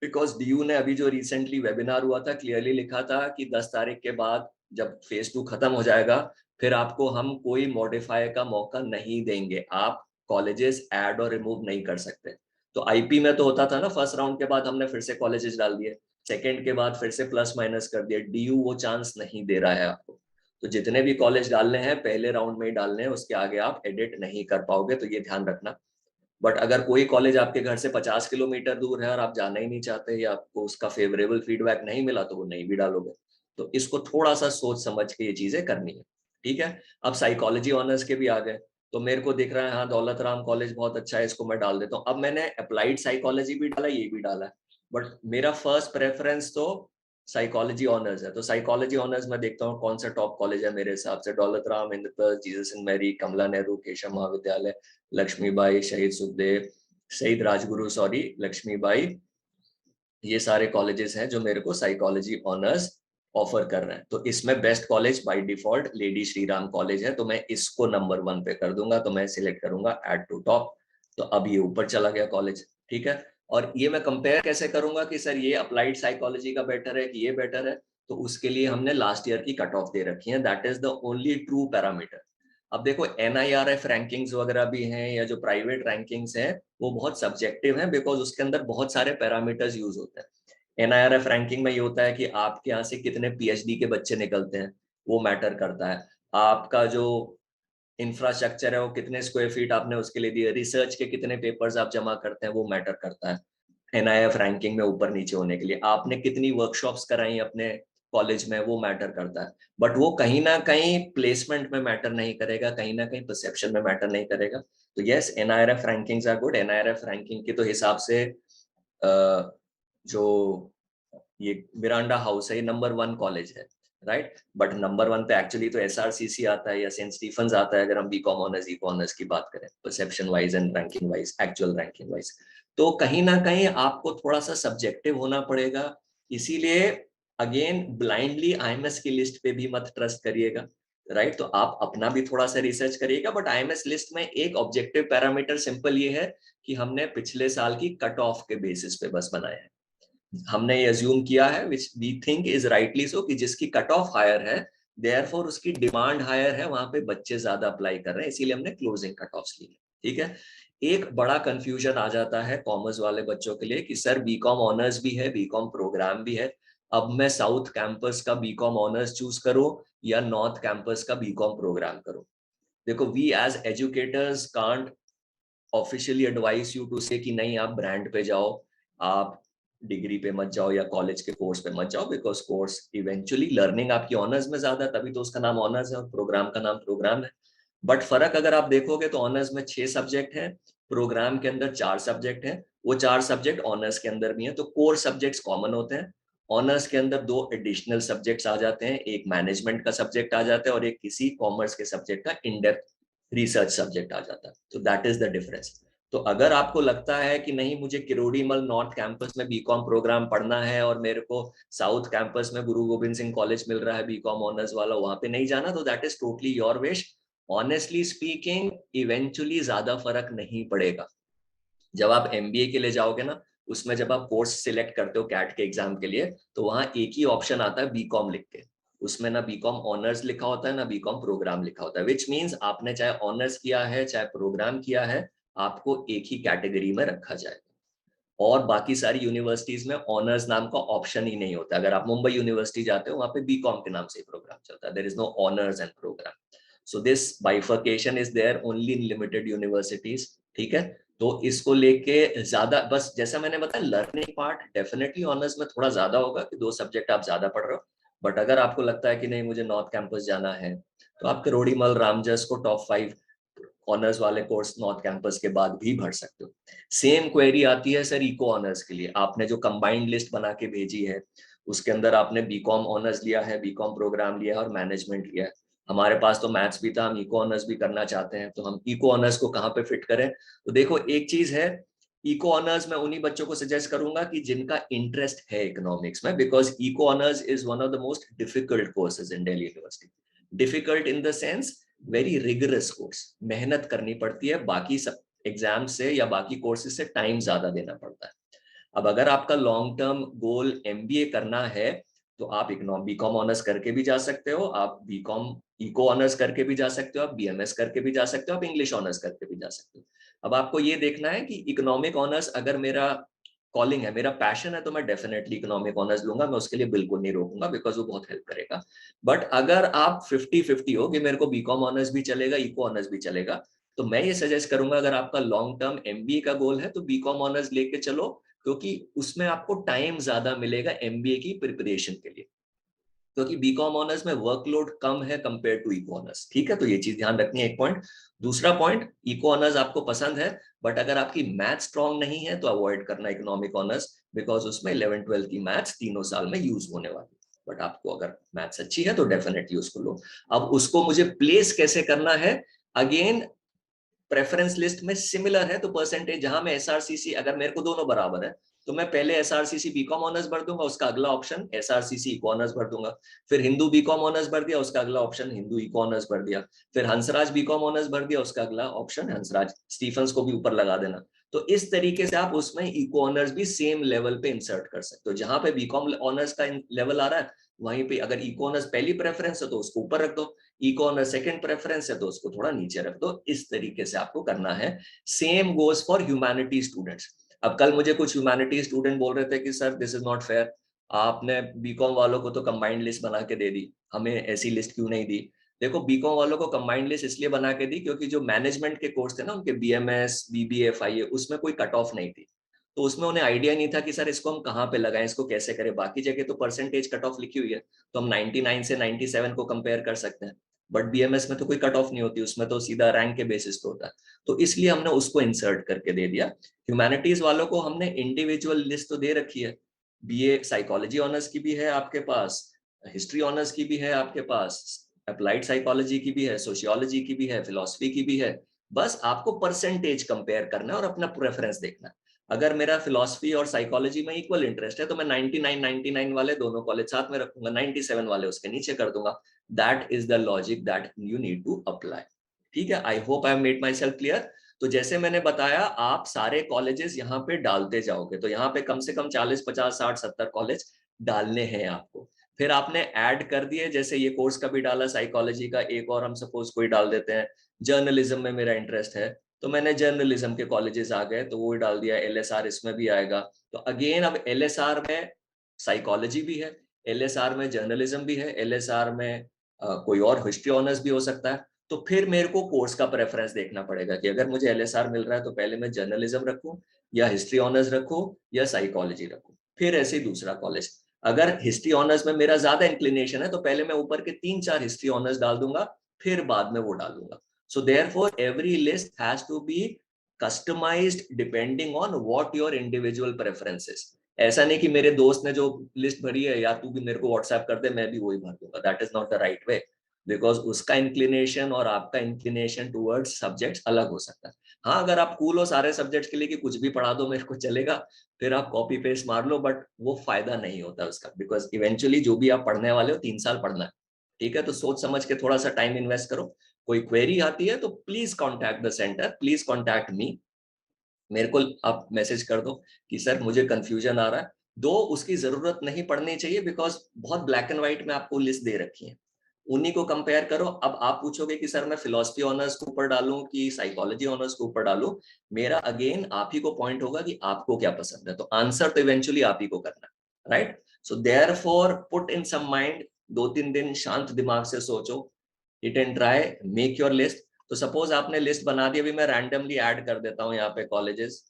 बिकॉज डीयू ने अभी जो रिसेंटली वेबिनार हुआ था क्लियरली लिखा था कि 10 तारीख के बाद जब फेज 2 खत्म हो जाएगा फिर आपको हम कोई मॉडिफाई का मौका नहीं देंगे, आप कॉलेजेस ऐड और रिमूव नहीं कर सकते। तो आईपी में तो होता था ना, फर्स्ट राउंड के बाद हमने फिर से कॉलेजेस डाल दिए, सेकेंड के बाद फिर से प्लस माइनस कर दिया, डीयू वो चांस नहीं दे रहा है आपको। तो जितने भी कॉलेज डालने हैं पहले राउंड में ही डालने हैं, उसके आगे आप एडिट नहीं कर पाओगे, तो ये ध्यान रखना। बट अगर कोई कॉलेज आपके घर से 50 किलोमीटर दूर है और आप जाना ही नहीं चाहते या आपको उसका फेवरेबल फीडबैक नहीं मिला तो वो नहीं भी डालोगे। तो इसको थोड़ा सा सोच समझ के ये चीजें करनी है। ठीक है, अब साइकोलॉजी ऑनर्स के भी आ गए, तो मेरे को दिख रहा है हाँ दौलत राम कॉलेज बहुत अच्छा है, इसको मैं डाल देता हूँ। अब मैंने अप्लाइड साइकोलॉजी भी डाला, ये भी डाला है, बट मेरा फर्स्ट प्रेफरेंस तो साइकोलॉजी ऑनर्स है। तो साइकोलॉजी ऑनर्स में देखता हूँ कौन सा टॉप कॉलेज है मेरे हिसाब से, Daulat Ram, Indraprastha, Jesus and Mary, Kamla Nehru, Keshav Mahavidyalaya, Lakshmibai, शहीद सुखदेव, शहीद राजगुरु, सॉरी लक्ष्मीबाई, ये सारे कॉलेजेस हैं जो मेरे को साइकोलॉजी ऑनर्स ऑफर कर रहे हैं। तो इसमें best college by default lady Shri Ram college है, तो मैं इसको नंबर 1 पे कर दूंगा, तो मैं सिलेक्ट करूंगा ऐड टू टॉप। तो अब ये ऊपर चला गया कॉलेज। ठीक है, और ये मैं कंपेयर कैसे करूंगा कि सर ये अप्लाइड साइकोलॉजी का बेटर है कि ये बेटर है, तो उसके लिए हमने लास्ट ईयर की कट ऑफ दे रखी है, that is the only true parameter. अब देखो NIRF रैंकिंग्स वगैरह भी हैं या जो प्राइवेट रैंकिंग्स हैं वो बहुत सब्जेक्टिव हैं, बिकॉज उसके अंदर बहुत सारे पैरामीटर्स यूज होते हैं। NIRF रैंकिंग में ये होता है कि आपके यहाँ से कितने PhD के बच्चे निकलते हैं, वो मैटर करता है। आपका जो इंफ्रास्ट्रक्चर है वो कितने स्क्वायर फीट आपने उसके लिए दिए, रिसर्च के कितने पेपर्स आप जमा करते हैं, वो मैटर करता है NIF रैंकिंग में ऊपर नीचे होने के लिए। आपने कितनी वर्कशॉप्स कराई अपने कॉलेज में, वो मैटर करता है। बट वो कहीं ना कहीं प्लेसमेंट में मैटर नहीं करेगा, कहीं ना कहीं परसेप्शन में मैटर नहीं करेगा। तो yes, NIRF rankings are good. NIRF ranking के तो हिसाब से जो ये मिरांडा हाउस है ये नंबर 1 कॉलेज है, राइट। बट नंबर 1 पे एक्चुअली तो SRCC आता है या सेंट स्टीफंस आता है, अगर हम बीकॉम ऑनर्स ई ऑनर्स की बात करें, perception wise and ranking wise, actual ranking wise. तो कहीं ना कहीं आपको थोड़ा सा सब्जेक्टिव होना पड़ेगा। इसीलिए अगेन ब्लाइंडली IMS की लिस्ट पे भी मत ट्रस्ट करिएगा, राइट। तो आप अपना भी थोड़ा सा रिसर्च करिएगा, बट IMS लिस्ट में एक ऑब्जेक्टिव पैरामीटर सिंपल ये है कि हमने पिछले साल की कट ऑफ के बेसिस पे बस बनाया है। हमने ये अज्यूम किया है, which we think is rightly so, कि जिसकी कट ऑफ हायर है देयरफॉर उसकी डिमांड हायर है, वहां पे बच्चे ज्यादा अप्लाई कर रहे हैं, इसीलिए हमने क्लोजिंग कट ऑफ ली है। ठीक है, एक बड़ा कंफ्यूजन आ जाता है कॉमर्स वाले बच्चों के लिए कि सर बीकॉम ऑनर्स भी है, बीकॉम प्रोग्राम भी है, अब मैं साउथ कैंपस का बीकॉम ऑनर्स चूज करूं या नॉर्थ कैंपस का बीकॉम प्रोग्राम करूं। देखो, we as educators can't officially advise you to say कि नहीं आप ब्रांड पे जाओ, आप डिग्री पे मत जाओ या कॉलेज के कोर्स पे मत जाओ, बिकॉज कोर्स इवेंचुअली लर्निंग आपकी ऑनर्स में ज्यादा, तभी तो उसका नाम ऑनर्स है और प्रोग्राम का नाम प्रोग्राम है। बट फर्क अगर आप देखोगे तो ऑनर्स में 6 सब्जेक्ट हैं, प्रोग्राम के अंदर 4 सब्जेक्ट हैं, वो 4 सब्जेक्ट ऑनर्स के अंदर भी हैं, तो कोर सब्जेक्ट्स कॉमन होते हैं। ऑनर्स के अंदर 2 एडिशनल सब्जेक्ट्स आ जाते हैं, एक मैनेजमेंट का सब्जेक्ट आ जाता है और एक किसी कॉमर्स के सब्जेक्ट का इन डेप्थ रिसर्च सब्जेक्ट आ जाता है। तो दैट इज द डिफरेंस। तो अगर आपको लगता है कि नहीं मुझे किरोड़ीमल नॉर्थ कैंपस में बीकॉम प्रोग्राम पढ़ना है और मेरे को साउथ कैंपस में गुरु गोविंद सिंह कॉलेज मिल रहा है बीकॉम ऑनर्स वाला, वहां पे नहीं जाना, तो that is totally your wish. Honestly speaking eventually ज्यादा फर्क नहीं पड़ेगा। जब आप MBA के लिए जाओगे ना, उसमें जब आप कोर्स सिलेक्ट करते हो कैट के एग्जाम के लिए, तो वहां एक ही ऑप्शन आता है बीकॉम लिख के, उसमें ना बीकॉम ऑनर्स लिखा होता है ना बीकॉम प्रोग्राम लिखा होता है, विच मीन्स आपने चाहे ऑनर्स किया है चाहे प्रोग्राम किया है, आपको एक ही कैटेगरी में रखा जाएगा। और बाकी सारी यूनिवर्सिटीज में ऑनर्स नाम का ऑप्शन ही नहीं होता। अगर आप मुंबई यूनिवर्सिटी जाते हो वहां पे बीकॉम के नाम से ही प्रोग्राम चलता है, there is no honours and program. So this bifurcation is there only in limited universities. ठीक है, तो इसको लेके ज्यादा, बस जैसा मैंने बताया लर्निंग पार्ट डेफिनेटली ऑनर्स में थोड़ा ज्यादा होगा कि 2 सब्जेक्ट आप ज्यादा पढ़ रहे हो। बट अगर आपको लगता है कि नहीं मुझे नॉर्थ कैंपस जाना है, तो आप करोड़ीमल रामजस को टॉप 5 ऑनर्स वाले कोर्स नॉर्थ कैंपस के बाद भी भर सकते हो। सेम क्वेरी आती है सर इको ऑनर्स के लिए, आपने जो कंबाइंड लिस्ट बना के भेजी है उसके अंदर आपने बीकॉम ऑनर्स लिया है, बीकॉम प्रोग्राम लिया है और मैनेजमेंट लिया है। हमारे पास तो मैथ्स भी था, हम इको ऑनर्स भी करना चाहते हैं, तो हम इको ऑनर्स को कहाँ पे फिट करें। तो देखो एक चीज है, इको ऑनर्स में उन्हीं बच्चों को सजेस्ट करूंगा कि जिनका इंटरेस्ट है इकोनॉमिक्स में, because eco honours is one of the most difficult courses in Delhi university. Difficult in the sense very rigorous course, मेहनत करनी पड़ती है, बाकी सब एग्जाम से या बाकी कोर्सेज से टाइम ज्यादा देना पड़ता है। अब अगर आपका लॉन्ग टर्म गोल MBA करना है, तो आप बीकॉम ऑनर्स करके भी जा सकते हो, आप बीकॉम इको ऑनर्स करके भी जा सकते हो, आप BMS करके भी जा सकते हो, आप इंग्लिश ऑनर्स करके भी जा सकते हो। अब आपको ये देखना है कि इकोनॉमिक ऑनर्स अगर मेरा कॉलिंग है, मेरा पैशन है, तो मैं डेफिनेटली इकोनॉमिक ऑनर्स लूंगा, मैं उसके लिए बिल्कुल नहीं रोकूंगा, बिकॉज वो बहुत हेल्प करेगा। बट अगर आप 50-50 हो कि मेरे को बीकॉम ऑनर्स भी चलेगा इको ऑनर्स भी चलेगा, तो मैं ये सजेस्ट करूंगा, अगर आपका लॉन्ग टर्म एमबीए का गोल है तो बीकॉम ऑनर्स लेके चलो, क्योंकि उसमें आपको टाइम ज्यादा मिलेगा एमबीए की प्रिपरेशन के लिए, क्योंकि बीकॉम ऑनर्स में वर्कलोड कम है कंपेयर टू इको ऑनर्स। ठीक है, तो ये चीज ध्यान रखनी है, एक पॉइंट। दूसरा पॉइंट, इको ऑनर्स आपको पसंद है, बट अगर आपकी मैथ स्ट्रांग नहीं है तो अवॉइड करना इकोनॉमिक ऑनर्स, बिकॉज उसमें 11th 12th की मैथ्स तीनों साल में यूज होने वाली है। बट आपको अगर मैथ्स अच्छी है तो डेफिनेटली उसको लो। अब उसको मुझे प्लेस कैसे करना है, अगेन प्रेफरेंस लिस्ट में सिमिलर है तो परसेंटेज, जहां मैं एसआरसीसी, अगर मेरे को दोनों बराबर है तो मैं पहले एसआरसीसी बीकॉम ऑनर्स भर दूंगा, उसका अगला ऑप्शन एसआरसीसी इको ऑनर्स भर दूंगा। फिर हिंदू बीकॉम ऑनर्स भर दिया, उसका अगला ऑप्शन हिंदू इको ऑनर्स भर दिया। फिर हंसराज बीकॉम ऑनर्स भर दिया, उसका अगला ऑप्शन हंसराज, स्टीफंस को भी ऊपर लगा देना। तो इस तरीके से आप उसमें इको ऑनर्स भी सेम लेवल पे इंसर्ट कर सकते हो। जहां पे बीकॉम ऑनर्स का लेवल आ रहा है, वहीं पे अगर इको ऑनर्स पहली प्रेफरेंस है तो उसको ऊपर रख दो, इको ऑनर्स सेकंड प्रेफरेंस है तो उसको थोड़ा नीचे रख दो। इस तरीके से आपको करना है। Same goes for humanity students. अब कल मुझे कुछ ह्यूमैनिटी स्टूडेंट बोल रहे थे कि sir this is not fair, आपने बीकॉम वालों को तो कंबाइंड लिस्ट बना के दे दी, हमें ऐसी लिस्ट क्यों नहीं दी। देखो, बीकॉम वालों को कंबाइंड लिस्ट इसलिए बना के दी क्योंकि जो मैनेजमेंट के कोर्स थे ना, उनके बीएमएस बीबीए एफआईए, उसमें कोई कट ऑफ नहीं थी। तो उसमें उन्हें आइडिया नहीं था कि सर इसको हम कहाँ पे लगाएं, इसको कैसे करें। बाकी जगह तो परसेंटेज कट ऑफ लिखी हुई है, तो हम 99 से 97 को कंपेयर कर सकते हैं, बट बीएमएस में तो कोई कट ऑफ नहीं होती, उसमें तो सीधा रैंक के बेसिस पे होता है। तो इसलिए हमने उसको इंसर्ट करके दे दिया। ह्यूमैनिटीज वालों को हमने इंडिविजुअल लिस्ट तो दे रखी है, बीए साइकोलॉजी ऑनर्स की भी है आपके पास, हिस्ट्री ऑनर्स की भी है आपके पास, अप्लाइड साइकोलॉजी की भी है, सोशियोलॉजी की भी है, फिलोसफी की भी है। बस आपको परसेंटेज कंपेयर करना है और अपना प्रेफरेंस देखना है। अगर मेरा फिलोसफी और साइकोलॉजी में इक्वल इंटरेस्ट है तो मैं 99 वाले दोनों कॉलेज साथ में रखूंगा, 97 वाले उसके नीचे कर दूंगा। That is the logic that you need to apply. ठीक है, I hope I made myself clear. तो जैसे मैंने बताया, आप सारे कॉलेजेस यहाँ पे डालते जाओगे, तो यहाँ पे कम से कम 40 50 60 70 कॉलेज डालने हैं आपको। फिर आपने ऐड कर दिए, जैसे ये कोर्स का भी डाला साइकोलॉजी का, एक और हम सपोज कोई डाल देते हैं, जर्नलिज्म में मेरा इंटरेस्ट है तो मैंने जर्नलिज्म के कॉलेजेस आ गए तो वो डाल दिया, एलएसआर इसमें भी आएगा। तो अगेन अब एलएसआर में साइकोलॉजी भी है, एलएसआर में जर्नलिज्म भी है, एलएसआर में कोई और हिस्ट्री ऑनर्स भी हो सकता है। तो फिर मेरे को कोर्स का प्रेफरेंस देखना पड़ेगा कि अगर मुझे एलएसआर मिल रहा है तो पहले मैं जर्नलिज्म रखूं, या हिस्ट्री ऑनर्स रखूं, या साइकोलॉजी रखूं, फिर ऐसे ही दूसरा कॉलेज। अगर हिस्ट्री ऑनर्स में मेरा ज्यादा इंक्लिनेशन है तो पहले मैं ऊपर के 3 4 हिस्ट्री ऑनर्स डाल दूंगा, फिर बाद में वो डालूंगा। So therefore, every list has to be customized depending on what your individual preference is. ऐसा नहीं कि मेरे दोस्त ने जो लिस्ट भरी है या तू भी मेरे को व्हाट्सएप कर दे मैं भी वही भर दूंगा, that is not the right way, because उसका इंक्लिनेशन और आपका इंक्लिनेशन टूवर्ड्स सब्जेक्ट्स अलग हो सकता है। हाँ, अगर आप कूल हो सारे सब्जेक्ट्स के लिए कि कुछ भी पढ़ा दो मेरे को चलेगा, फिर आप कॉपी पेस्ट मार लो, बट वो फायदा नहीं होता उसका, बिकॉज इवेंचुअली जो भी आप पढ़ने वाले हो 3 साल पढ़ना है। ठीक है, तो सोच समझ के थोड़ा सा टाइम इन्वेस्ट करो। कोई क्वेरी आती है तो please contact the centre, please contact me, मेरे को आप मैसेज कर दो कि सर मुझे कंफ्यूजन आ रहा है। दो, उसकी जरूरत नहीं पड़नी चाहिए, बिकॉज बहुत ब्लैक एंड व्हाइट में आपको लिस्ट दे रखी है, उन्हीं को कंपेयर करो। अब आप पूछोगे कि सर मैं फिलोसफी ऑनर्स के ऊपर डालूं कि साइकोलॉजी ऑनर्स के ऊपर डालूं, मेरा अगेन आप ही को पॉइंट होगा कि आपको क्या पसंद है, तो आंसर तो इवेंचुअली आप ही को करना है, right. So therefore put in some mind, 2 3 दिन शांत दिमाग से सोचो, hit and try, make your list. तो सपोज आपने लिस्ट बना दी, अभी मैं रैंडमली ऐड कर देता हूं यहाँ पे कॉलेजेस।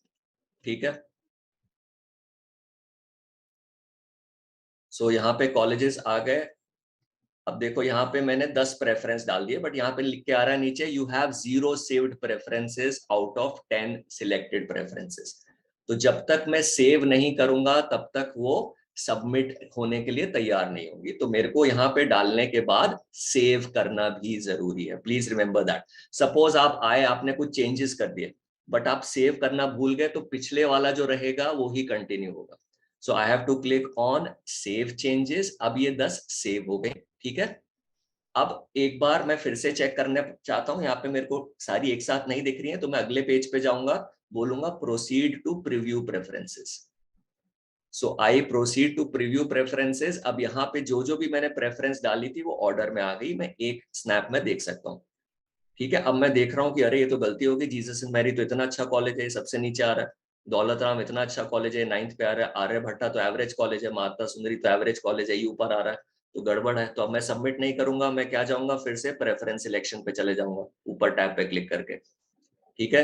ठीक है, सो यहाँ पे कॉलेजेस आ गए। अब देखो यहाँ पे मैंने 10 प्रेफरेंस डाल दिए, बट यहाँ पे लिख के आ रहा है नीचे, you have 0 saved preferences out of 10 selected preferences. तो जब तक मैं सेव नहीं करूंगा तब तक वो सबमिट होने के लिए तैयार नहीं होगी। तो मेरे को यहाँ पे डालने के बाद सेव करना भी जरूरी है, प्लीज रिमेंबर दैट। सपोज आप आए, आपने कुछ चेंजेस कर दिए, बट आप सेव करना भूल गए, तो पिछले वाला जो रहेगा वो ही कंटिन्यू होगा। So I have to click on save changes. अब ये 10 सेव हो गए। ठीक है, अब एक बार मैं फिर से चेक करना चाहता हूं, यहाँ पे मेरे को सारी एक साथ नहीं दिख रही है, तो मैं अगले पेज पे जाऊंगा, बोलूंगा proceed to preview preferences. So I proceed to preview preferences. अब यहाँ पे जो जो भी मैंने प्रेफरेंस डाली थी वो ऑर्डर में आ गई, मैं एक स्नैप में देख सकता हूँ। ठीक है, अब मैं देख रहा हूँ कि अरे ये तो गलती होगी, जीसस एंड मैरी तो इतना अच्छा कॉलेज है, सबसे नीचे आ रहा है। दौलत राम इतना अच्छा कॉलेज है, 9th पे आ रहा है। आर्य भट्टा तो एवरेज कॉलेज है, माता सुंदरी तो एवरेज कॉलेज है, ये ऊपर आ रहा है, तो गड़बड़ है। तो अब मैं सबमिट नहीं करूंगा, मैं क्या जाऊंगा, फिर से प्रेफरेंस सिलेक्शन पे चले जाऊंगा, ऊपर टैब पे क्लिक करके। ठीक है,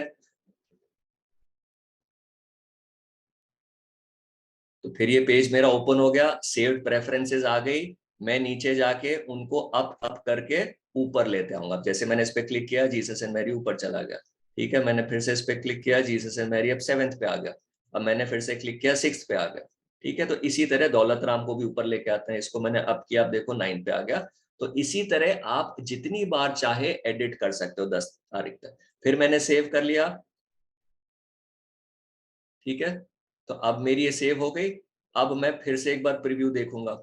तो फिर ये पेज मेरा ओपन हो गया, सेव्ड प्रेफरेंसेस आ गई। मैं नीचे जाके उनको अप अप करके ऊपर लेते आऊंगा। अब जैसे मैंने इस पे क्लिक किया, जीसस एंड मैरी ऊपर चला गया। ठीक है, मैंने फिर से इस पे क्लिक किया, जीसस एंड मैरी अब 7th पे आ गया। अब मैंने फिर से क्लिक किया, 6th पे आ गया। ठीक है, तो इसी तरह दौलत राम को भी ऊपर लेके आते हैं, इसको मैंने अप किया, आप देखो 9 पे आ गया। तो इसी तरह आप जितनी बार चाहे एडिट कर सकते हो 10 तारीख तक। फिर मैंने सेव कर लिया। ठीक है, तो अब मेरी ये सेव हो गई। अब मैं फिर से एक बार प्रीव्यू देखूंगा।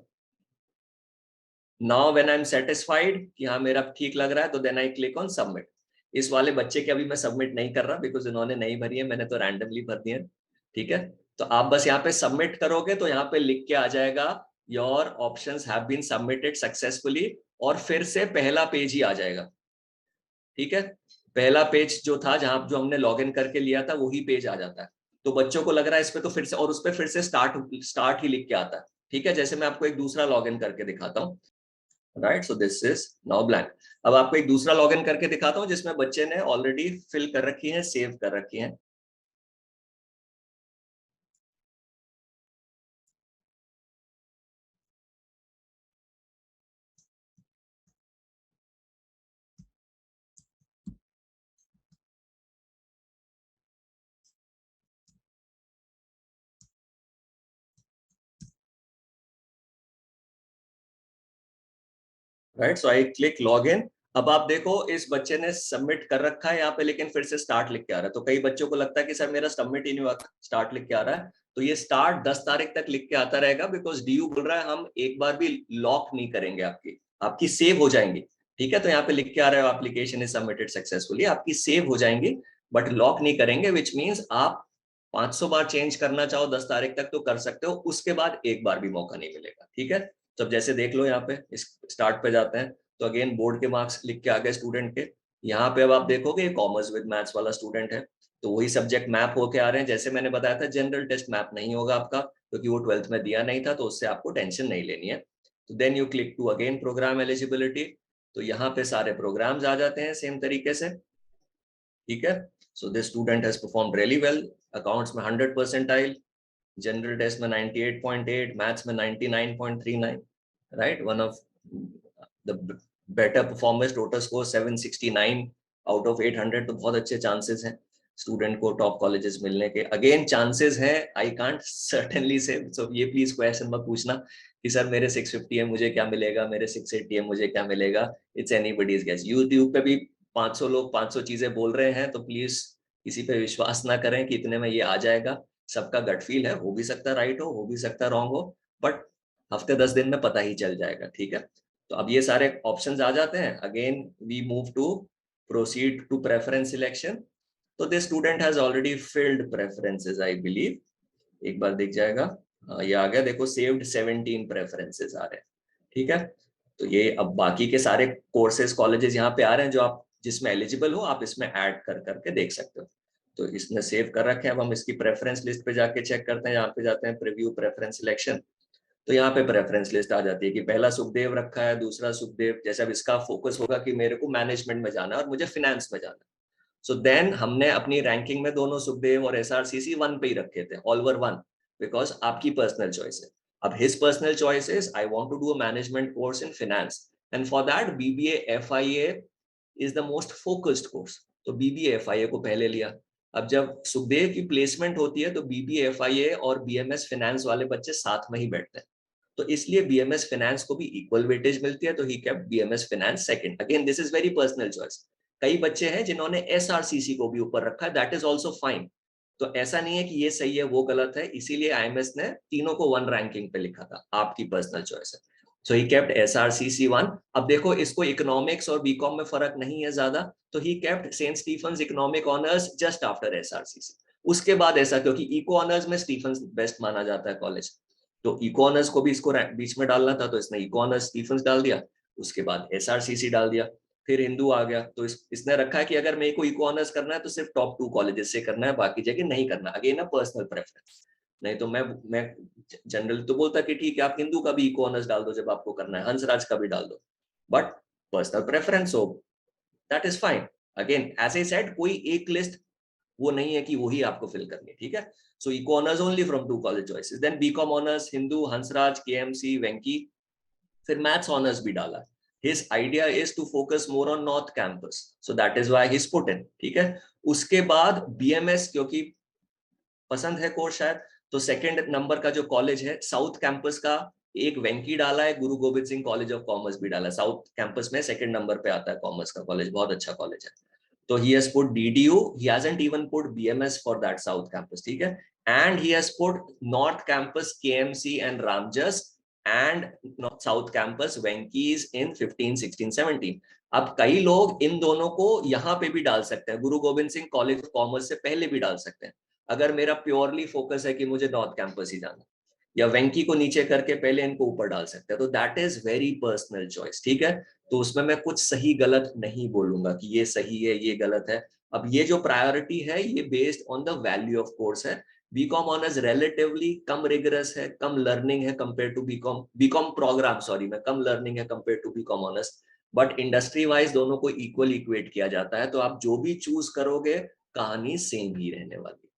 Now when I am satisfied कि हाँ मेरा ठीक लग रहा है, तो then I click on submit. इस वाले बच्चे के अभी मैं सबमिट नहीं कर रहा, बिकॉज इन्होंने नहीं भरी है, मैंने तो रैंडमली भर दिया। ठीक है, तो आप बस यहाँ पे सबमिट करोगे तो यहाँ पे लिख के आ जाएगा your options have been submitted successfully, और फिर से पहला पेज ही आ जाएगा। ठीक है, पहला पेज जो था, जहां जो हमने लॉग इन करके लिया था, वही पेज आ जाता है। तो बच्चों को लग रहा है इस पे तो फिर से, और उस पे फिर से स्टार्ट स्टार्ट ही लिख के आता है। ठीक है, जैसे मैं आपको एक दूसरा लॉग इन करके दिखाता हूँ। Right, so this is now blank. अब आपको एक दूसरा लॉगिन करके दिखाता हूँ जिसमें बच्चे ने ऑलरेडी फिल कर रखी है, सेव कर रखी है। Right, so I click log in. अब आप देखो इस बच्चे ने सबमिट कर रखा है यहाँ पे, लेकिन फिर से स्टार्ट लिख के आ रहा है। तो कई बच्चों को लगता है कि सर मेरा सबमिट ही नहीं हुआ, स्टार्ट लिख के आ रहा है। तो ये स्टार्ट 10 तारीख तक लिख के आता रहेगा, बिकॉज डीयू बोल रहा है हम एक बार भी लॉक नहीं करेंगे, आपकी आपकी सेव हो जाएंगी। ठीक है, तो यहाँ पे लिख के आ रहा है एप्लीकेशन इज सबमिटेड सक्सेसफुली, आपकी सेव हो जाएंगी, बट लॉक नहीं करेंगे। विच मीन्स आप 500 बार चेंज करना चाहो 10 तारीख तक तो कर सकते हो, उसके बाद एक बार भी मौका नहीं मिलेगा। ठीक है, तो अब जैसे देख लो यहाँ पे इस स्टार्ट पे जाते हैं, तो अगेन बोर्ड के मार्क्स लिख के आ गए स्टूडेंट के। यहाँ पे अब आप देखोगे कॉमर्स विद मैथ्स वाला स्टूडेंट है, तो वही सब्जेक्ट मैप होके आ रहे हैं। जैसे मैंने बताया था जनरल टेस्ट मैप नहीं होगा आपका, क्योंकि वो 12th में दिया नहीं था, तो उससे आपको टेंशन नहीं लेनी है। तो then you click to again program eligibility. तो यहाँ पे सारे प्रोग्राम्स आ जाते हैं सेम तरीके से। ठीक है, so this student has performed really well. Accounts में 100 परसेंटाइल, जनरल टेस्ट में 98.8, मैथ्स में 99.39। Right, one of the better performance, total score 769 out of 800। तो बहुत अच्छे चांसेस हैं स्टूडेंट को टॉप कॉलेजेस मिलने के। अगेन चांसेस हैं, आई कांट सर्टेनली से, सो ये प्लीज क्वेश्चन मत पूछना कि सर मेरे 650 है मुझे क्या मिलेगा, मेरे 680 है मुझे क्या मिलेगा। It's anybody's guess. यूट्यूब पे भी 500 लोग 500 चीजें बोल रहे हैं, तो प्लीज किसी पे विश्वास ना करें कि इतने में ये आ जाएगा। सबका गट फील है, हो भी सकता है राइट हो भी सकता है रॉन्ग हो, बट हफ्ते 10 दिन में पता ही चल जाएगा। ठीक है, तो अब ये सारे ऑप्शंस आ जाते हैं। Again we move to proceed to preference selection. तो this student has already filled preferences I believe, एक बार दिख जाएगा। ये आ गया, देखो सेव्ड 17 प्रेफरेंसेस आ रहे हैं। ठीक है, तो ये अब बाकी के सारे कोर्सेज कॉलेजेस यहाँ पे आ रहे हैं, जो आप जिसमें एलिजिबल हो आप इसमें ऐड कर करके देख सकते हो। तो इसने सेव कर रखे हैं। अब हम इसकी प्रेफरेंस लिस्ट पे जाके चेक करते हैं, यहाँ पे जाते हैं प्रीव्यू प्रेफरेंस सिलेक्शन। तो यहाँ पे प्रेफरेंस लिस्ट आ जाती है कि पहला सुखदेव रखा है, दूसरा सुखदेव। जैसे अब इसका फोकस होगा कि मेरे को मैनेजमेंट में जाना है और मुझे फिनेंस में जाना है, सो देन हमने अपनी रैंकिंग में दोनों सुखदेव और एसआरसीसी 1 पे ही रखे थे, ऑल ओवर 1, बिकॉज आपकी पर्सनल चॉइस है। अब his personal choice is I want to do a management course in finance, and for that BBA FIA is the most focused course. तो बीबीए एफआईए को पहले लिया। अब जब सुखदेव की प्लेसमेंट होती है तो बीबीए एफआईए और बीएमएस फाइनेंस वाले बच्चे साथ में ही बैठते हैं, तो इसलिए बीएमएस फाइनेंस को भी इक्वल वेटेज मिलती है, तो he kept BMS finance second. Again this is very personal choice. कई बच्चे हैं जिन्होंने एसआरसीसी को भी ऊपर रखा है, दैट इज ऑल्सो फाइन। तो ऐसा नहीं है कि ये सही है वो गलत है, इसीलिए आईएमएस ने तीनों को 1 रैंकिंग पे लिखा था, आपकी पर्सनल चॉइस है। सो ही केप्ट एसआरसीसी 1। अब देखो इसको इकोनॉमिक्स और बीकॉम में फर्क नहीं है ज्यादा, तो he kept St Stephen's economic honours just after SRCC. उसके बाद ऐसा, क्योंकि इको ऑनर्स में स्टीफंस बेस्ट माना जाता है कॉलेज, तो इको ऑनर्स को भी इसको बीच में डालना था, तो इसने इको ऑनर्स स्टीफंस डाल दिया। उसके बाद एसआरसीसी डाल दिया। फिर हिंदू आ गया, तो इसने रखा है कि अगर मेरे को इको ऑनर्स करना है तो सिर्फ टॉप 2 कॉलेजेस से करना है, बाकी जगह नहीं करना। अगेन ना पर्सनल प्रेफरेंस, नहीं तो मैं जनरल तो बोलता कि ठीक है आप हिंदू का भी इको ऑनर्स डाल दो जब आपको करना है, हंसराज का भी डाल दो, बट पर्सनल प्रेफरेंस हो that is fine. Again as I said, कोई एक लिस्ट वो नहीं है कि वही आपको फिल करनी है, ठीक है। So eco honours only from 2 college choices, then BCom honours Hindu, Hansraj, KMC, Venky, फिर मैथ्स ऑनर्स भी डाला। His idea is to focus more on North Campus, so that is why he's put in, ठीक है। उसके बाद BMS, क्योंकि पसंद है कोर्स शायद, तो सेकंड नंबर का जो कॉलेज है साउथ कैंपस का, एक वेंकी डाला है, गुरु Govind Singh college of commerce भी डाला है। साउथ कैंपस में सेकंड नंबर पे आता है कॉमर्स का कॉलेज, बहुत अच्छा कॉलेज है। तो he has put DDU, he hasn't even put BMS for that South campus, ठीक है। And he has put North campus KMC and Ramjas and South campus Venki's in 15, 16, 17। अब कई लोग इन दोनों को यहाँ पे भी डाल सकते हैं, गुरु Govind Singh college of commerce से पहले भी डाल सकते हैं, अगर मेरा प्योरली फोकस है कि मुझे नॉर्थ कैंपस ही जाना, या वेंकी को नीचे करके पहले इनको ऊपर डाल सकते हैं। तो that is very personal choice, ठीक है। तो उसमें मैं कुछ सही गलत नहीं बोलूंगा कि ये सही है ये गलत है। अब ये जो प्रायोरिटी है ये based on the value of course है। बीकॉम ऑनर्स रिलेटिवली कम रिगरस है, कम लर्निंग है compare to BCom program, sorry मैं कम लर्निंग है compare to BCom honours, but industry wise दोनों को इक्वल इक्वेट किया जाता है। तो आप जो भी चूज करोगे कहानी सेम ही रहने वाली,